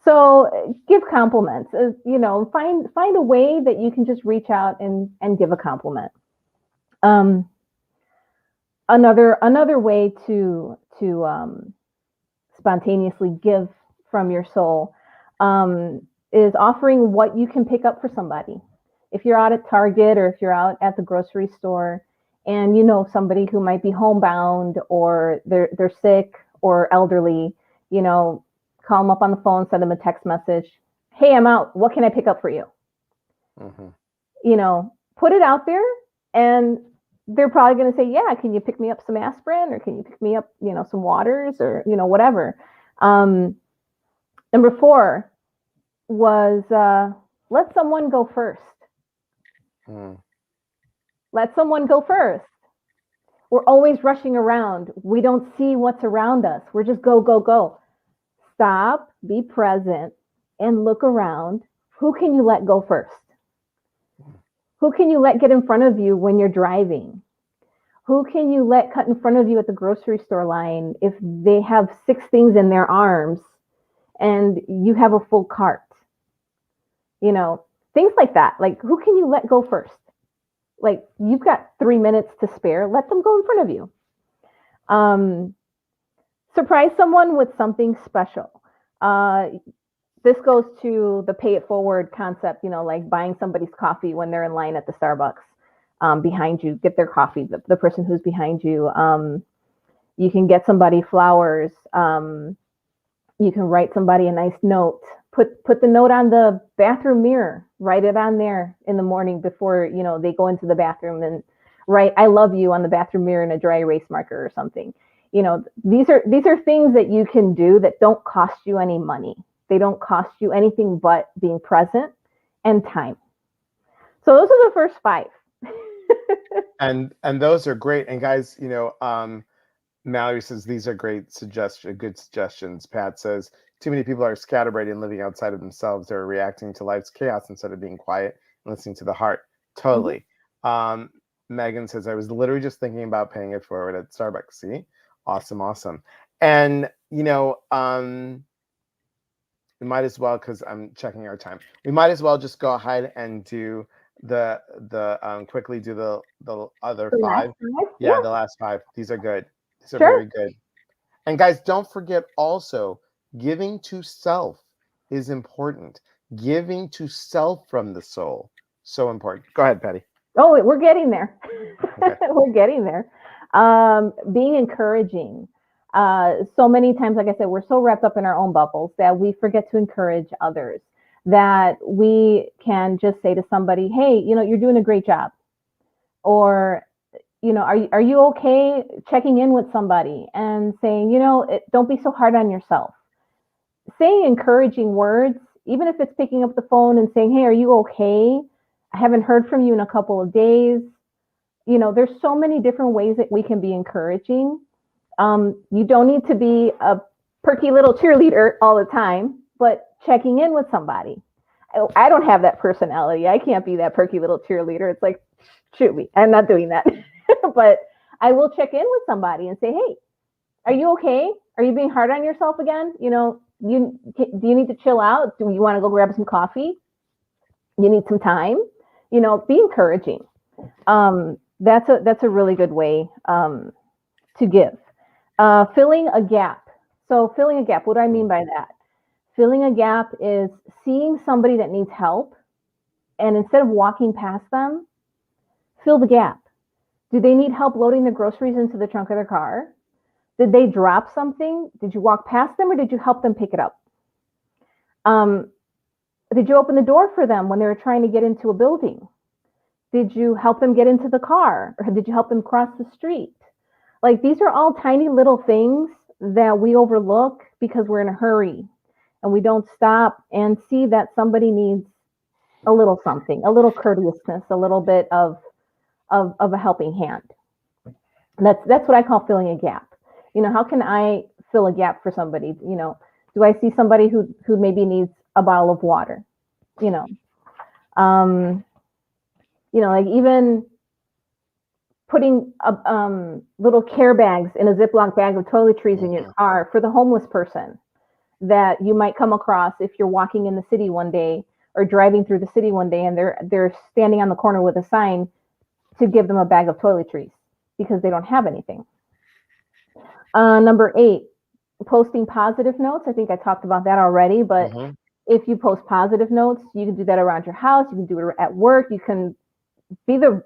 So give compliments, find a way that you can just reach out and give a compliment. Another way to spontaneously give from your soul is offering what you can pick up for somebody. If you're out at Target, or if you're out at the grocery store and somebody who might be homebound, or they're sick or elderly, call them up on the phone, send them a text message. "Hey, I'm out. What can I pick up for you?" Mm-hmm. Put it out there, and they're probably going to say, "Yeah, can you pick me up some aspirin, or can you pick me up, some waters, or, whatever." Number 4 was let someone go first. Let someone go first. We're always rushing around. We don't see what's around us. We're just go, go, go. Stop, be present, and look around. Who can you let go first? Who can you let get in front of you when you're driving? Who can you let cut in front of you at the grocery store line if they have 6 things in their arms and you have a full cart? Things like that. Like, who can you let go first? Like, you've got 3 minutes to spare. Let them go in front of you. Surprise someone with something special. This goes to the pay it forward concept, like buying somebody's coffee when they're in line at the Starbucks behind you. Get their coffee, the person who's behind you. You can get somebody flowers. You can write somebody a nice note. Put the note on the bathroom mirror. Write it on there in the morning before, you know, they go into the bathroom, and write "I love you" on the bathroom mirror in a dry erase marker or something. You know, these are things that you can do that don't cost you any money. They don't cost you anything but being present and time. So those are the first 5. And those are great. And guys, you know, Mallory says these are good suggestions. Pat says too many people are scatterbrained and living outside of themselves. They're reacting to life's chaos instead of being quiet and listening to the heart. Totally. Megan says I was literally just thinking about paying it forward at Starbucks. See, awesome. And you know, we might as well, because I'm checking our time. We might as well just go ahead and do the quickly do the other The 5. last 5? Yeah, the last 5. These are good. These are Sure. very good. And guys, don't forget also, giving to self is important. Giving to self from the soul, so important. Go ahead, Patty. Oh, we're getting there. Okay. We're getting there. Being encouraging. So many times, like I said, we're so wrapped up in our own bubbles that we forget to encourage others. That we can just say to somebody, "Hey, you know, you're doing a great job," or, you know, are you okay? Checking in with somebody and saying, you know, don't be so hard on yourself. Saying encouraging words, even if it's picking up the phone and saying, "Hey, are you okay? I haven't heard from you in a couple of days." You know, there's so many different ways that we can be encouraging. You don't need to be a perky little cheerleader all the time, but checking in with somebody. I don't have that personality. I can't be that perky little cheerleader. It's like, shoot me. I'm not doing that. But I will check in with somebody and say, "Hey, are you okay? Are you being hard on yourself again? You know, do you need to chill out? Do you want to go grab some coffee? You need some time?" You know, be encouraging. That's a really good way to give. Filling a gap. So filling a gap, what do I mean by that? Filling a gap is seeing somebody that needs help, and instead of walking past them, fill the gap. Do they need help loading the groceries into the trunk of their car? Did they drop something? Did you walk past them, or did you help them pick it up? Did you open the door for them when they were trying to get into a building? Did you help them get into the car, or did you help them cross the street? Like, these are all tiny little things that we overlook because we're in a hurry and we don't stop and see that somebody needs a little something, a little courteousness, a little bit of a helping hand. That's what I call filling a gap. You know, how can I fill a gap for somebody? You know, do I see somebody who maybe needs a bottle of water? You know, like even putting little care bags in a Ziploc bag of toiletries in your car for the homeless person that you might come across if you're walking in the city one day or driving through the city one day, and they're standing on the corner with a sign to give them a bag of toiletries because they don't have anything. Number 8, posting positive notes. I think I talked about that already, but if you post positive notes, you can do that around your house. You can do it at work. You can be the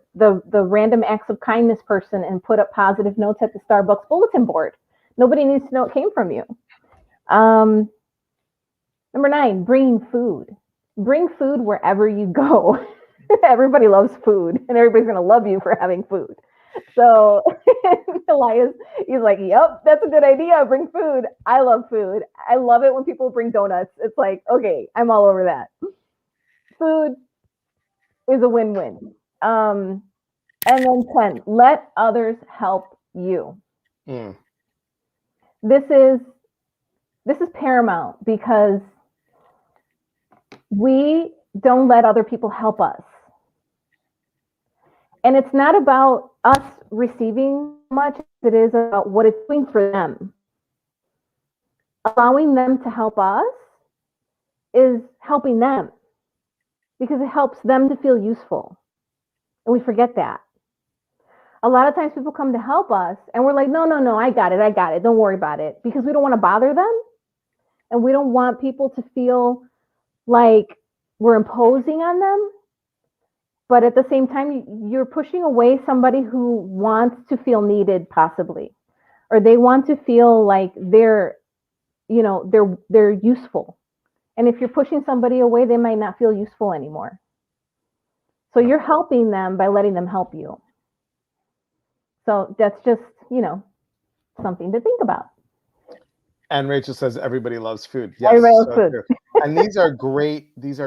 random acts of kindness person and put up positive notes at the Starbucks bulletin board. Nobody needs to know it came from you. Number 9, bringing food. Bring food wherever you go. Everybody loves food, and everybody's going to love you for having food. So Elias, he's like, "Yep, that's a good idea. Bring food. I love food. I love it when people bring donuts. It's like, okay, I'm all over that." Food is a win-win. And then 10, let others help you. This is paramount because we don't let other people help us. And it's not about us receiving much, it is about what it's doing for them. Allowing them to help us is helping them because it helps them to feel useful. And we forget that. A lot of times people come to help us and we're like, no, I got it. Don't worry about it. Because we don't want to bother them. And we don't want people to feel like we're imposing on them. But at the same time, you're pushing away somebody who wants to feel needed, possibly. Or they want to feel like they're you know, they're useful. And if you're pushing somebody away, they might not feel useful anymore. So you're helping them by letting them help you. So that's just, you know, something to think about. And Rachel says everybody loves food. Yes, Everybody loves so food. true. And these are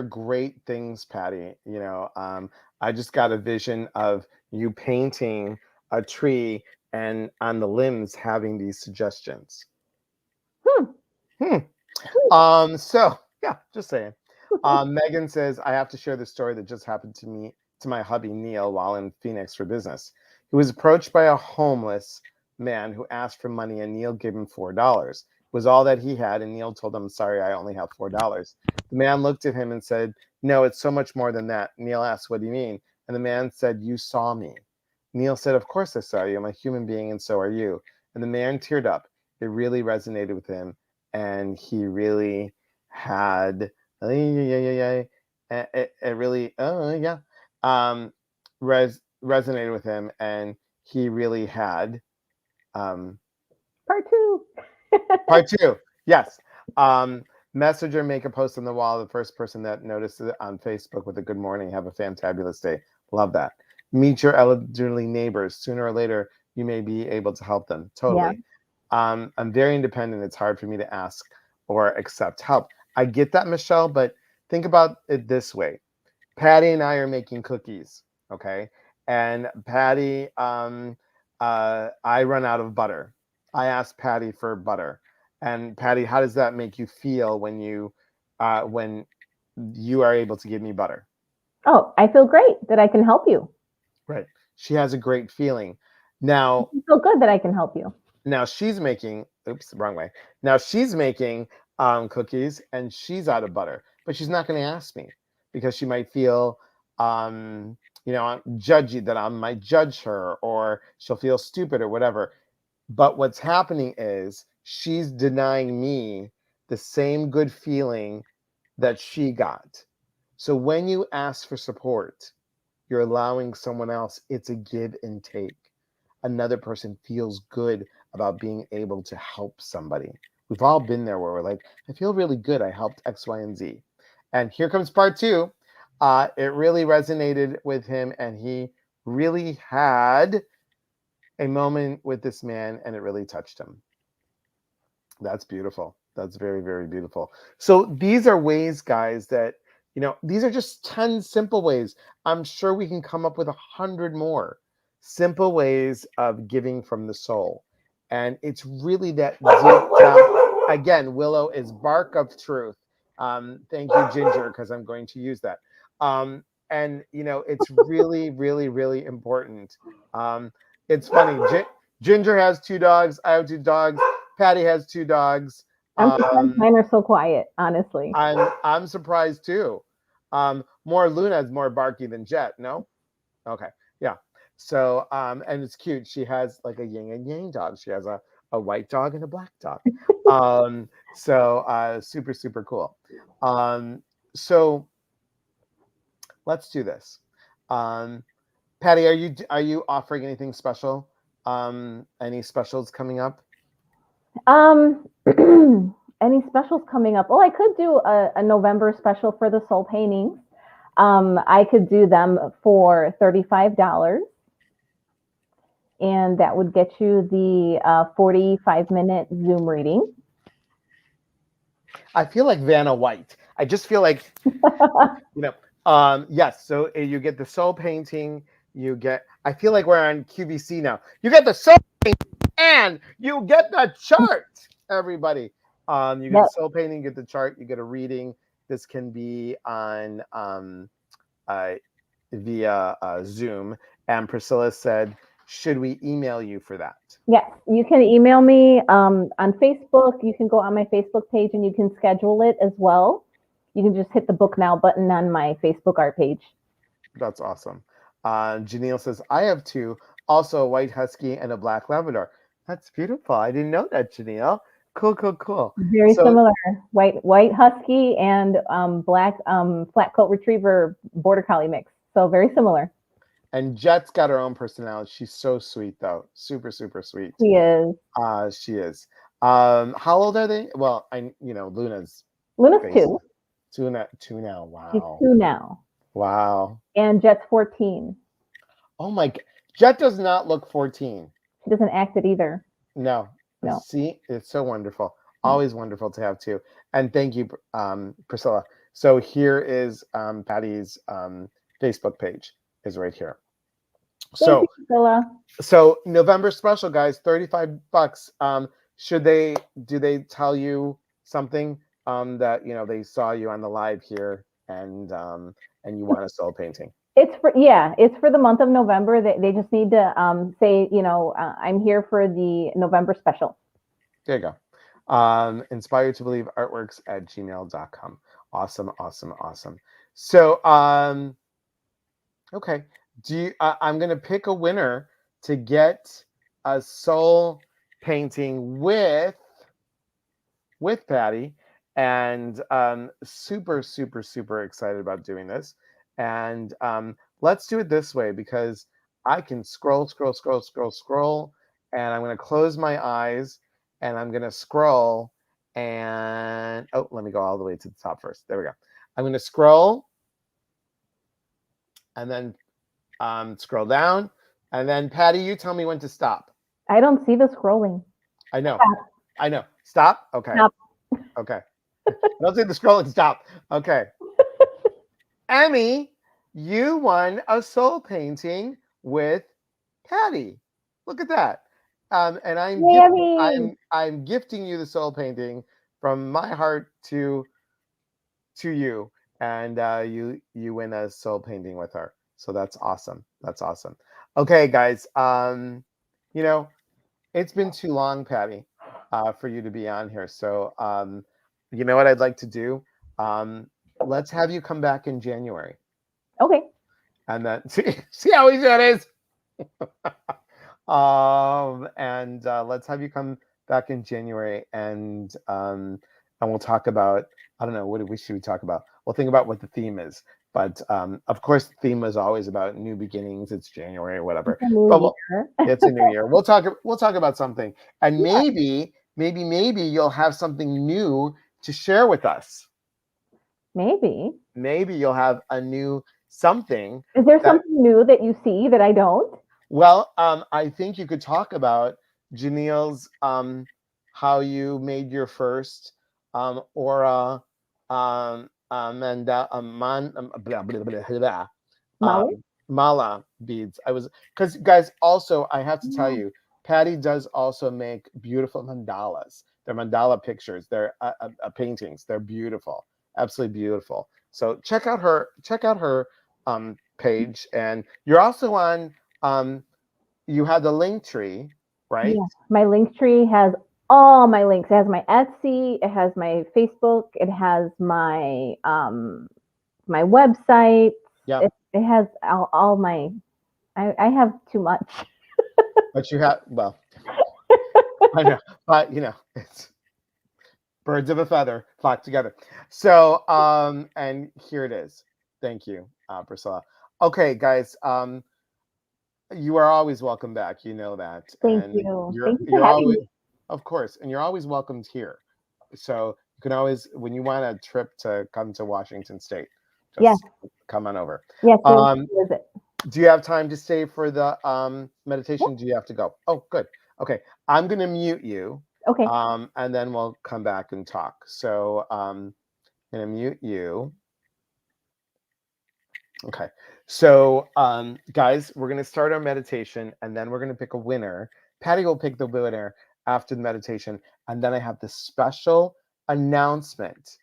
great things, Patty. You know, I just got a vision of you painting a tree and on the limbs having these suggestions. So yeah, just saying. Megan says, I have to share the story that just happened to me, to my hubby Neil, while in Phoenix for business. He was approached by a homeless man who asked for money, and Neil gave him $4. It was all that he had, and Neil told him, sorry, I only have $4. The man looked at him and said, no, it's so much more than that. Neil asked, what do you mean? And the man said, you saw me. Neil said, of course I saw you. I'm a human being, and so are you. And the man teared up. It really resonated with him, and he really had it really resonated with him, and he really had Part two. part two. Yes. Messenger, make a post on the wall. The first person that noticed it on Facebook with a good morning. Have a fantabulous day. Love that. Meet your elderly neighbors. Sooner or later, you may be able to help them. Totally. I'm very independent. It's hard for me to ask or accept help. I get that, Michelle, but think about it this way. Patty and I are making cookies, okay? And Patty, I run out of butter. I asked Patty for butter. And Patty, how does that make you feel when you are able to give me butter? Oh, I feel great that I can help you. Right. She has a great feeling. Now, I feel good that I can help you. Now she's making, oops, wrong way. Now she's making cookies and she's out of butter, but she's not going to ask me because she might feel, judgy, that I might judge her, or she'll feel stupid or whatever. But what's happening is she's denying me the same good feeling that she got. So when you ask for support, you're allowing someone else, it's a give and take. Another person feels good about being able to help somebody. We've all been there where we're like, I feel really good. I helped X, Y, and Z. And here comes part two. It really resonated with him, and he really had a moment with this man, and it really touched him. That's beautiful. That's very, very beautiful. So these are ways, guys, that, these are just 10 simple ways. I'm sure we can come up with 100 more simple ways of giving from the soul. And it's really that deep down. Again, Willow is bark of truth. Thank you, Ginger, because I'm going to use that. And, it's really, really, really important. It's funny. Ginger has 2 dogs. I have 2 dogs. Patty has 2 dogs. I'm surprised mine are so quiet, honestly. I'm surprised too. Luna is more barky than Jet. No, okay, yeah. So and it's cute. She has like a yin and yang dog. She has a white dog and a black dog. So super, super cool. So let's do this. Patty, are you offering anything special? Any specials coming up? Any specials coming up? Well, I could do a November special for the soul paintings. I could do them for $35, and that would get you the 45-minute Zoom reading. I feel like Vanna White. I just feel like, yes. So you get the soul painting. I feel like we're on QVC now. You get the soul painting and you get the chart, everybody. You get the soul painting, you get the chart, you get a reading. This can be on via Zoom. And Priscilla said, should we email you for that? Yes, you can email me on Facebook. You can go on my Facebook page and you can schedule it as well. You can just hit the book now button on my Facebook art page. That's awesome. Janelle says, I have 2, also a white husky and a black Labrador. That's beautiful. I didn't know that, Janelle. Cool. Very similar. White husky and black flat coat retriever border collie mix. So very similar. And Jet's got her own personality. She's so sweet, though. Super, super sweet. She is. She is. How old are they? Well, Luna's Luna's face. 2. Two now. She's Wow. 2 now. Wow. And Jet's 14. Oh my God. Jet does not look 14. She doesn't act it either. No. No. See, it's so wonderful. Always wonderful to have two. And thank you, Priscilla. So here is Patty's Facebook page is right here. Thank you, Priscilla. So November special, guys, $35. Do they tell you something that they saw you on the live here and you want a soul painting? It's for the month of November. They just need to say, I'm here for the November special. There you go. Inspired to believe artworks at gmail.com. Awesome. So okay. I'm gonna pick a winner to get a soul painting with Patty, and super excited about doing this. And let's do it this way because I can scroll, and I'm going to close my eyes and I'm going to scroll. And let me go all the way to the top first. There we go. I'm going to scroll and then scroll down, and then Patty, you tell me when to stop. I don't see the scrolling. I know. Stop. I know. Stop. Okay. Stop. Okay. I don't see the scrolling. Stop. Okay. Emmy, you won a soul painting with Patty. Look at that. And I'm gifting you the soul painting from my heart to you, and you win a soul painting with her. So that's awesome. Okay, guys. It's been too long, Patty, for you to be on here. So you know what I'd like to do? Let's have you come back in January. Okay. And then see how easy that is. And let's have you come back in January, and we'll talk about, I don't know, what should we talk about? We'll think about what the theme is. But of course, the theme is always about new beginnings. It's January or whatever. It's a new year. We'll talk about something, and maybe you'll have something new to share with us. Maybe you'll have a new something. Is there something new that you see that I don't? Well, I think you could talk about Janelle's how you made your first aura mala beads. Because guys, also I have to tell you, Patty does also make beautiful mandalas. They're mandala pictures. They're paintings. They're beautiful, absolutely beautiful. So check out her page, and you're also on. You have the link tree, right? Yeah, my link tree has all my links. It has my Etsy, it has my Facebook, it has my my website. Yeah. It has all my. I have too much. But you have, well, I know, but it's birds of a feather flock together. So and here it is. Thank you, Priscilla. Okay, guys. You are always welcome back. You know that. Thank you. You're always, of course, and you're always welcomed here. So you can always, when you want a trip to come to Washington State, just come on over. Yes. Visit. Do you have time to stay for the meditation? Do you have to go? Oh, good. Okay, I'm gonna mute you. Okay. And then we'll come back and talk. So I'm gonna mute you. Okay, so guys, we're going to start our meditation, and then we're going to pick a winner. Patty will pick the winner after the meditation, and then I have the special announcement.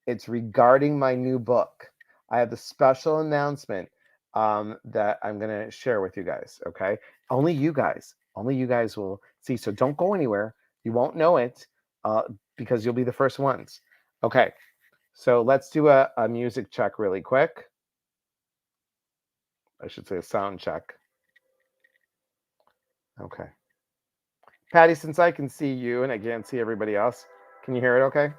It's regarding my new book. I have the special announcement that I'm going to share with you guys, okay? Only you guys will see, so don't go anywhere. You won't know it because you'll be the first ones. Okay, so let's do a music check really quick. I should say a sound check. Okay. Patty, since I can see you and I can't see everybody else, can you hear it okay?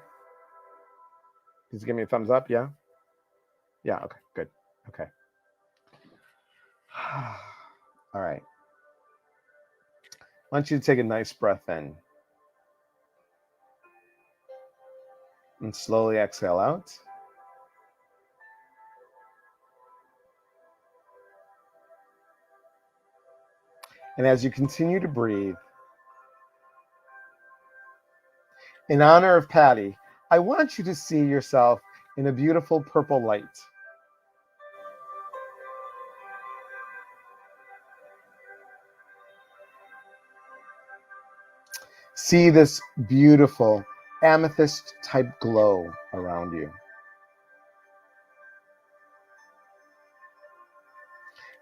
Just give me a thumbs up, yeah? Yeah, okay, good. Okay. All right. I want you to take a nice breath in. And slowly exhale out. And as you continue to breathe, in honor of Patty, I want you to see yourself in a beautiful purple light. See this beautiful amethyst type glow around you.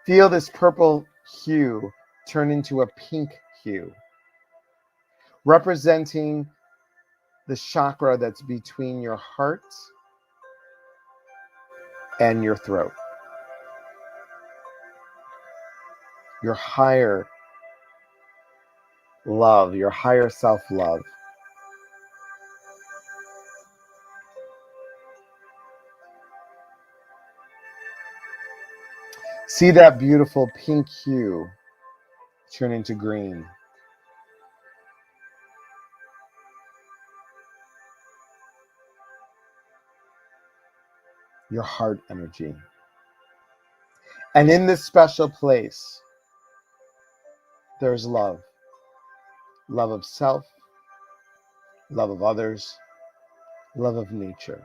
Feel this purple hue turn into a pink hue, representing the chakra that's between your heart and your throat. Your higher love, your higher self-love. See that beautiful pink hue turn into green. Your heart energy. And in this special place, there's love. Love of self, love of others, love of nature.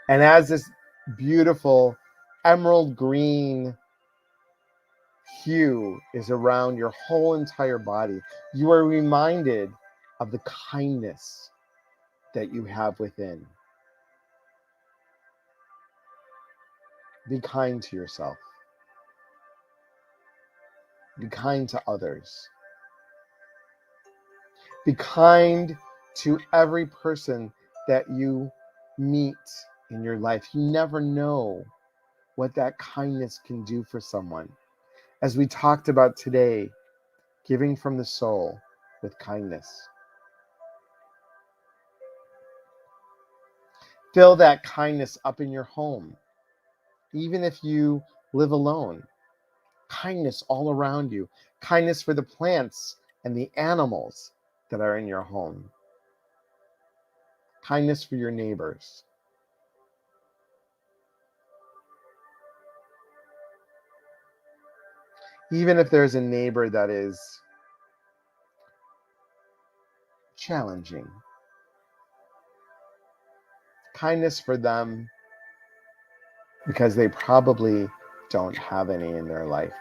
And as this beautiful emerald green hue is around your whole entire body, you are reminded of the kindness that you have within. Be kind to yourself. Be kind to others. Be kind to every person that you meet in your life. You never know what that kindness can do for someone. As we talked about today, giving from the soul with kindness. Fill that kindness up in your home. Even if you live alone, kindness all around you. Kindness for the plants and the animals that are in your home. Kindness for your neighbors. Even if there's a neighbor that is challenging, kindness for them because they probably don't have any in their life.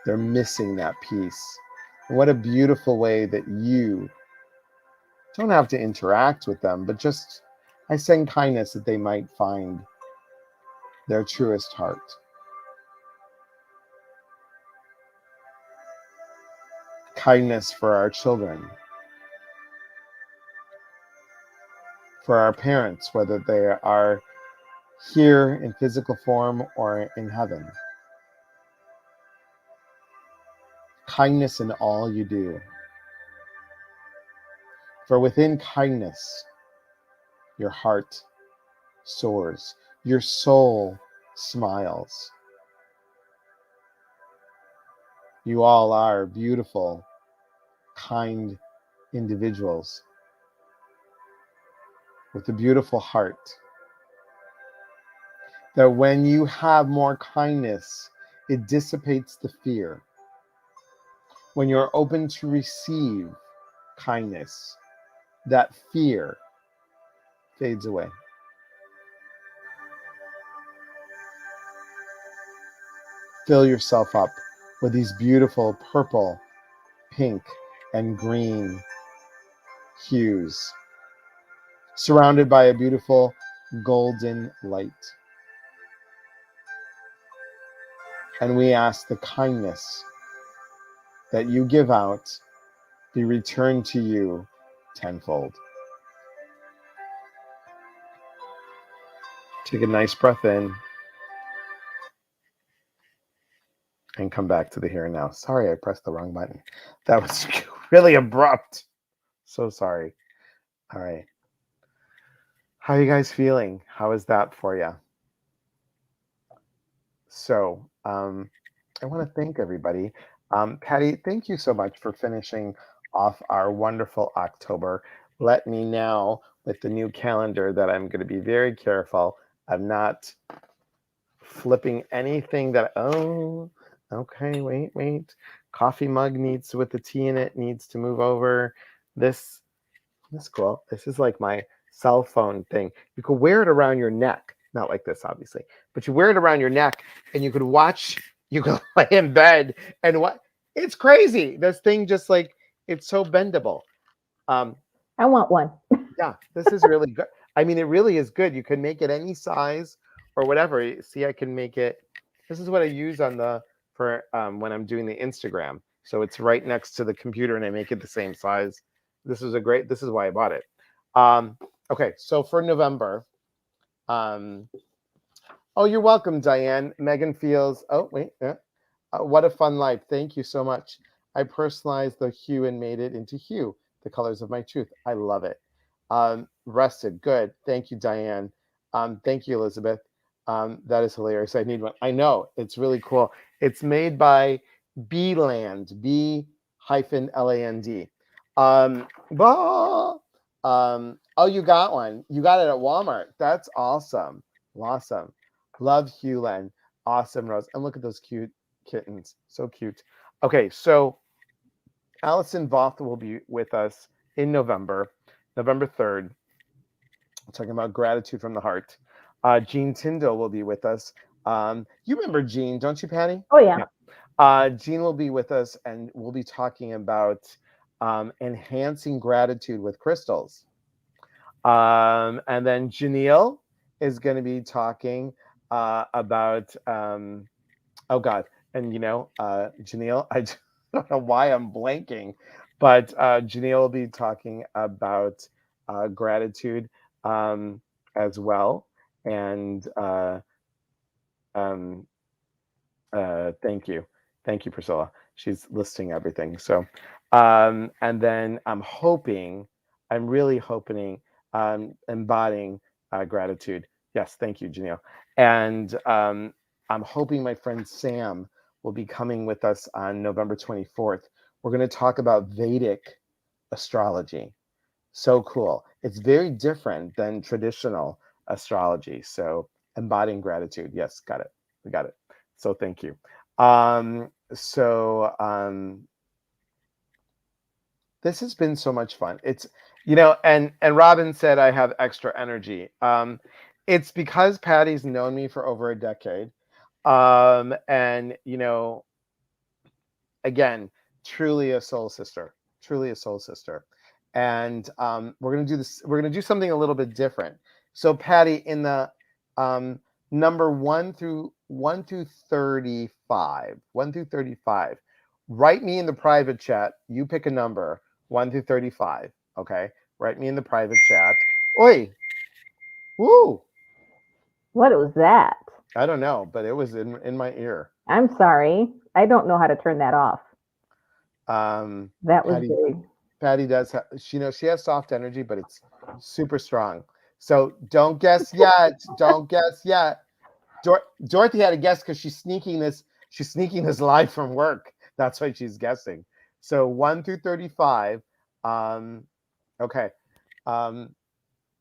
They're missing that piece. And what a beautiful way that you don't have to interact with them, but just I send kindness that they might find their truest heart. Kindness for our children, for our parents, whether they are here in physical form or in heaven. Kindness in all you do. For within kindness, your heart soars, your soul smiles. You all are beautiful, kind individuals with a beautiful heart. That when you have more kindness, it dissipates the fear. When you're open to receive kindness, that fear fades away. Fill yourself up with these beautiful purple, pink, and green hues, surrounded by a beautiful golden light. And we ask the kindness that you give out be returned to you tenfold. Take a nice breath in and come back to the here and now. Sorry, I pressed the wrong button. That was really abrupt. So sorry. All right. How are you guys feeling? How is that for you? So I want to thank everybody. Patty, thank you so much for finishing off our wonderful October. Let me now, with the new calendar, that I'm going to be very careful. I'm not flipping anything that, oh, okay, wait. Coffee mug needs, with the tea in it, needs to move over. This is cool. This is like my cell phone thing. You could wear it around your neck. Not like this, obviously, but you wear it around your neck and you could watch, you could lay in bed and what? It's crazy. This thing just like, it's so bendable. Um, I want one. yeah, this is really good. I mean, it really is good. You can make it any size or whatever. See, I can make it. This is what I use on the for when I'm doing the Instagram. So it's right next to the computer, and I make it the same size. This is a great. This is why I bought it. Okay, so for November. Um, oh, you're welcome, Diane. Megan feels. Oh, wait. Yeah. What a fun life. Thank you so much. I personalized the hue and made it into hue, the colors of my truth. I love it. Rested. Good. Thank you, Diane. Thank you, Elizabeth. That is hilarious. I need one. I know. It's really cool. It's made by Beeland, B-Land. Oh, you got one. You got it at Walmart. That's awesome. Awesome. Love Hewland. Awesome, Rose. And look at those cute kittens. So cute. Okay, so Allison Voth will be with us in November 3rd. Talking about gratitude from the heart. Jean Tyndall will be with us. You remember Jean, don't you, Patty? Oh, yeah. Jean will be with us, and we'll be talking about enhancing gratitude with crystals. And then Janelle is going to be talking about, oh God, and Janelle, I don't know why I'm blanking, but Janelle will be talking about gratitude as well. And thank you. Thank you, Priscilla. She's listing everything. So, and then I'm really hoping, embodying gratitude. Yes, thank you, Janelle. And I'm hoping my friend Sam will be coming with us on November 24th. We're going to talk about Vedic astrology. So cool. It's very different than traditional astrology. So embodying gratitude. Yes, got it. We got it. So thank you. This has been so much fun. It's, and Robin said I have extra energy. It's because Patty's known me for over a decade. And again, truly a soul sister, and we're going to do this, we're going to do something a little bit different. So Patty, in the number 1 through 35, write me in the private chat. You pick a number 1 through 35. Okay, write me in the private chat. Oi, woo, What was that? I don't know, but it was in my ear. I'm sorry. I don't know how to turn that off. That was Patty, big. Patty does have, she has soft energy, but it's super strong. So don't guess yet. Don't guess yet. Dorothy had a guess because she's sneaking this live from work. That's why she's guessing. So 1 through 35. Okay.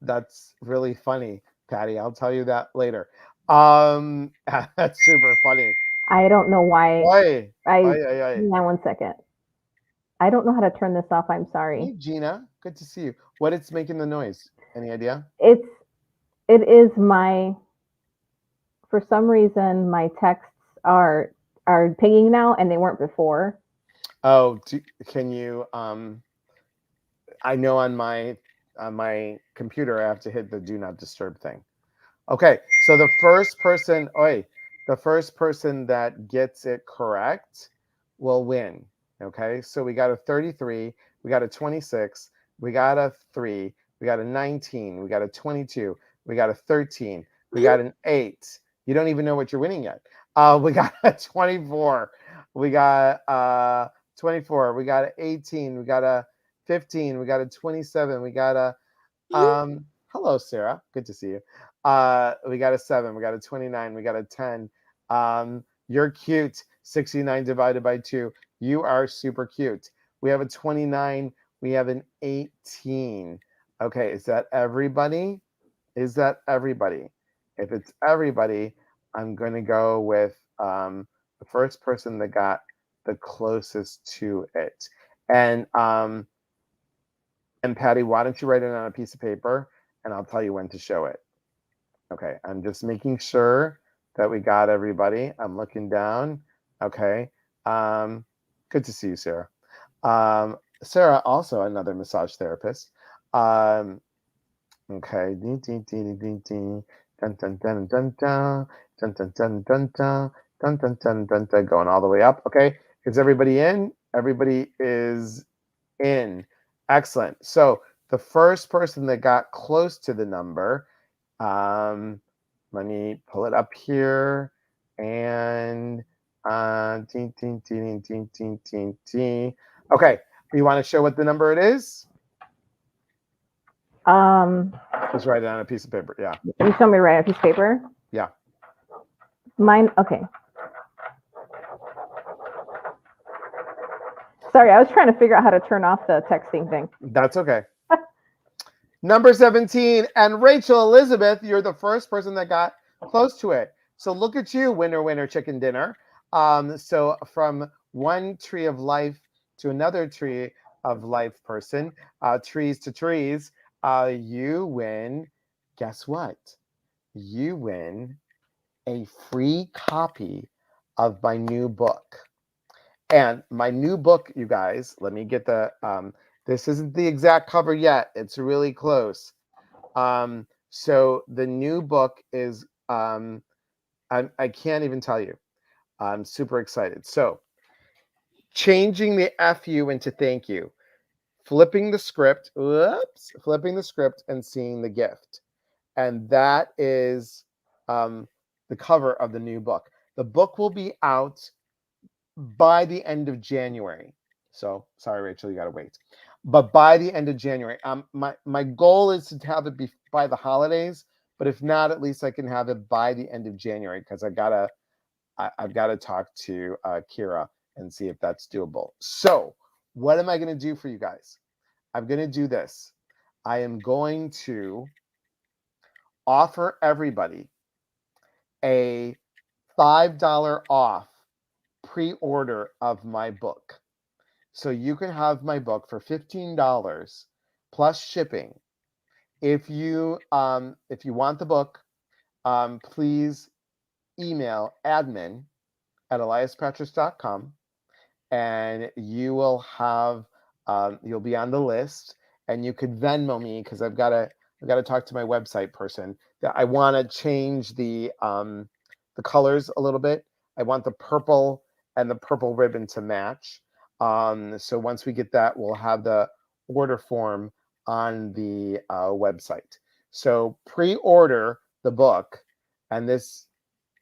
That's really funny, Patty. I'll tell you that later. That's super funny. I don't know why. Oi, Hang oi, oi. on 1 second. I don't know how to turn this off. I'm sorry. Hey, Gina. Good to see you. What it's making the noise? Any idea? It is for some reason my texts are pinging now and they weren't before. Oh, can you I know on my computer I have to hit the do not disturb thing. Okay, so the first person that gets it correct will win. Okay, so we got a 33, we got a 26, we got a 3, we got a 19, we got a 22, we got a 13, we got an 8. You don't even know what you're winning yet. We got a 24, we got 24, we got a 18, we got a 15, we got a 27, we got a hello Sarah, good to see you. We got a 7, we got a 29, we got a 10. You're cute. 69 divided by 2. You are super cute. we have a 29, we have an 18. Okay, is that everybody? Is that everybody? If it's everybody, I'm going to go with the first person that got the closest to it. And Patty, why don't you write it on a piece of paper, and I'll tell you when to show it. Okay, I'm just making sure that we got everybody. I'm looking down. Okay, good to see you, Sarah. Sarah, also another massage therapist. Okay. Dun, dun, dun, dun, dun. Dun, dun, dun, dun, dun. Dun, dun, dun, dun, dun. Dun, dun, dun, dun, dun. Going all the way up. Okay. Is everybody in? Everybody is in. Excellent. So the first person that got close to the number, let me pull it up here. And ding, ding, ding, ding, ding, ding, ding. Okay. You want to show what the number it is? Just write it on a piece of paper. Yeah. You told me to write on a piece of paper? Yeah. Mine, okay. Sorry, I was trying to figure out how to turn off the texting thing. That's okay. Number 17. And Rachel Elizabeth, you're the first person that got close to it. So look at you, winner, winner, chicken dinner. So from one tree of life to another tree of life person, trees to trees, you win, guess what? You win a free copy of my new book. And my new book, you guys, let me get the, this isn't the exact cover yet. It's really close. So the new book is, I can't even tell you. I'm super excited. So changing the FU into thank you, flipping the script, and seeing the gift. And that is the cover of the new book. The book will be out by the end of January. So sorry, Rachel, you got to wait. But by the end of January, my goal is to have it by the holidays. But if not, at least I can have it by the end of January because I've got to talk to Kira and see if that's doable. So what am I going to do for you guys? I'm going to do this. I am going to offer everybody a $5 off pre-order of my book. So you can have my book for $15 plus shipping. If you want the book, please email admin@eliaspatrice.com and you will have you'll be on the list and you could Venmo me because I've got to talk to my website person. I want to change the colors a little bit. I want the purple and the purple ribbon to match. So once we get that, we'll have the order form on the website. So pre-order the book, and this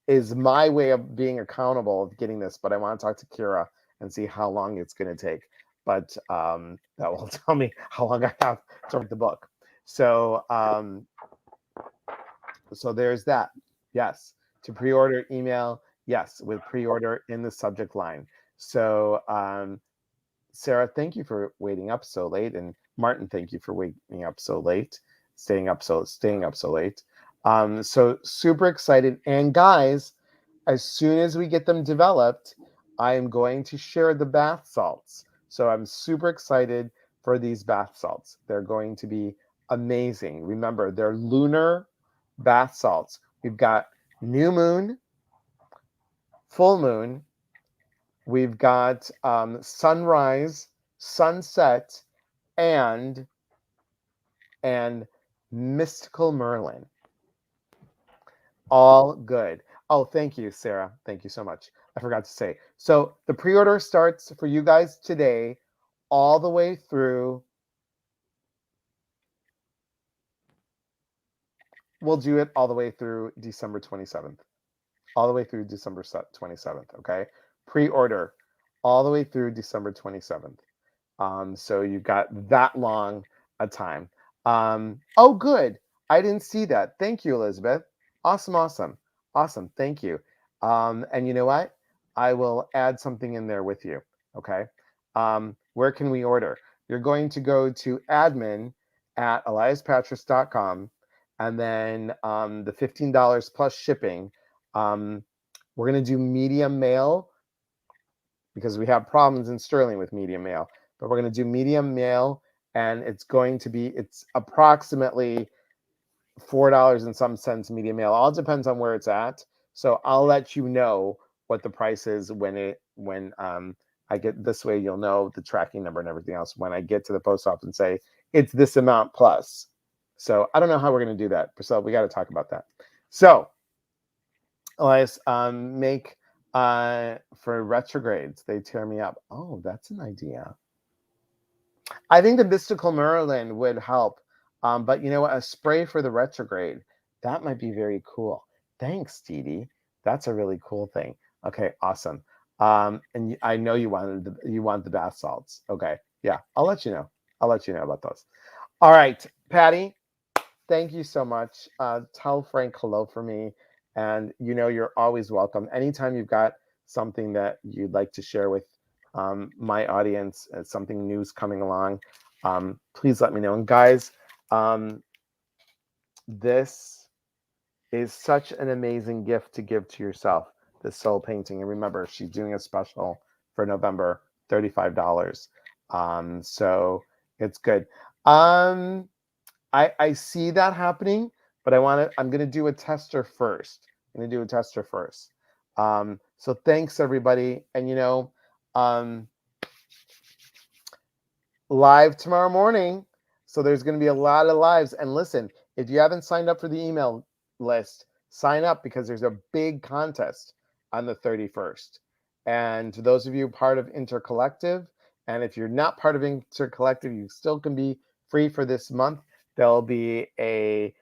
is my way of being accountable of getting this, but I want to talk to Kira and see how long it's going to take. But that will tell me how long I have to write the book. So so there's that. Yes. To pre-order, email, yes, with pre-order in the subject line. So Sarah, thank you for waiting up so late. And Martin, thank you for waiting up so late, staying up so late. So super excited. And guys, as soon as we get them developed, I am going to share the bath salts. So I'm super excited for these bath salts. They're going to be amazing. Remember, they're lunar bath salts. We've got new moon, full moon. We've got sunrise, sunset, and mystical Merlin. All good. Oh, thank you, Sarah. Thank you so much. I forgot to say. So the pre-order starts for you guys today all the way through. We'll do it all the way through December 27th. All the way through December 27th, okay? Pre-order all the way through December 27th. So you've got that long a time. Oh, good. I didn't see that. Thank you, Elizabeth. Awesome. Thank you. And you know what? I will add something in there with you, okay? where can we order? You're going to go to admin@eliaspatris.com, and then the $15 plus shipping. We're going to do medium mail because we have problems in Sterling with medium mail, but we're going to do medium mail, and it's approximately $4 and some cents medium mail. All depends on where it's at. So I'll let you know what the price is when I get this way. You'll know the tracking number and everything else when I get to the post office and say it's this amount plus. So I don't know how we're going to do that, Priscilla. We got to talk about that. So Elias, make for retrogrades, they tear me up. Oh, that's an idea. I think the Mystical Merlin would help. But you know what? A spray for the retrograde, that might be very cool. Thanks, Dee Dee. That's a really cool thing. Okay, awesome. And I know you want the bath salts. Okay, yeah, I'll let you know. I'll let you know about those. All right, Patty, thank you so much. Tell Frank hello for me. And you're always welcome. Anytime you've got something that you'd like to share with my audience, something new's coming along, please let me know. And guys, this is such an amazing gift to give to yourself, this soul painting. And remember, she's doing a special for November, $35. So it's good. I see that happening, but I'm going to do a tester first. So thanks everybody. And live tomorrow morning. So there's going to be a lot of lives. And listen, if you haven't signed up for the email list, sign up because there's a big contest on the 31st. And to those of you part of Intercollective, and if you're not part of Intercollective, you still can be free for this month. There'll be a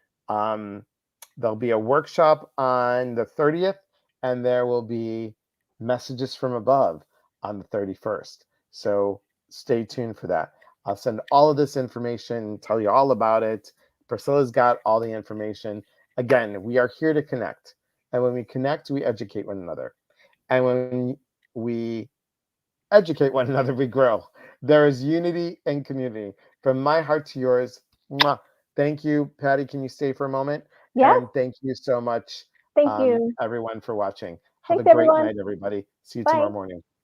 workshop on the 30th, and there will be messages from above on the 31st. So stay tuned for that. I'll send all of this information, tell you all about it. Priscilla's got all the information. Again, we are here to connect. And when we connect, we educate one another. And when we educate one another, we grow. There is unity and community. From my heart to yours, mwah. Thank you, Patty. Can you stay for a moment? Yes. And thank you so much, Thank you. everyone, for watching. Have Thanks, a great everyone. night, everybody. See you Bye. tomorrow morning.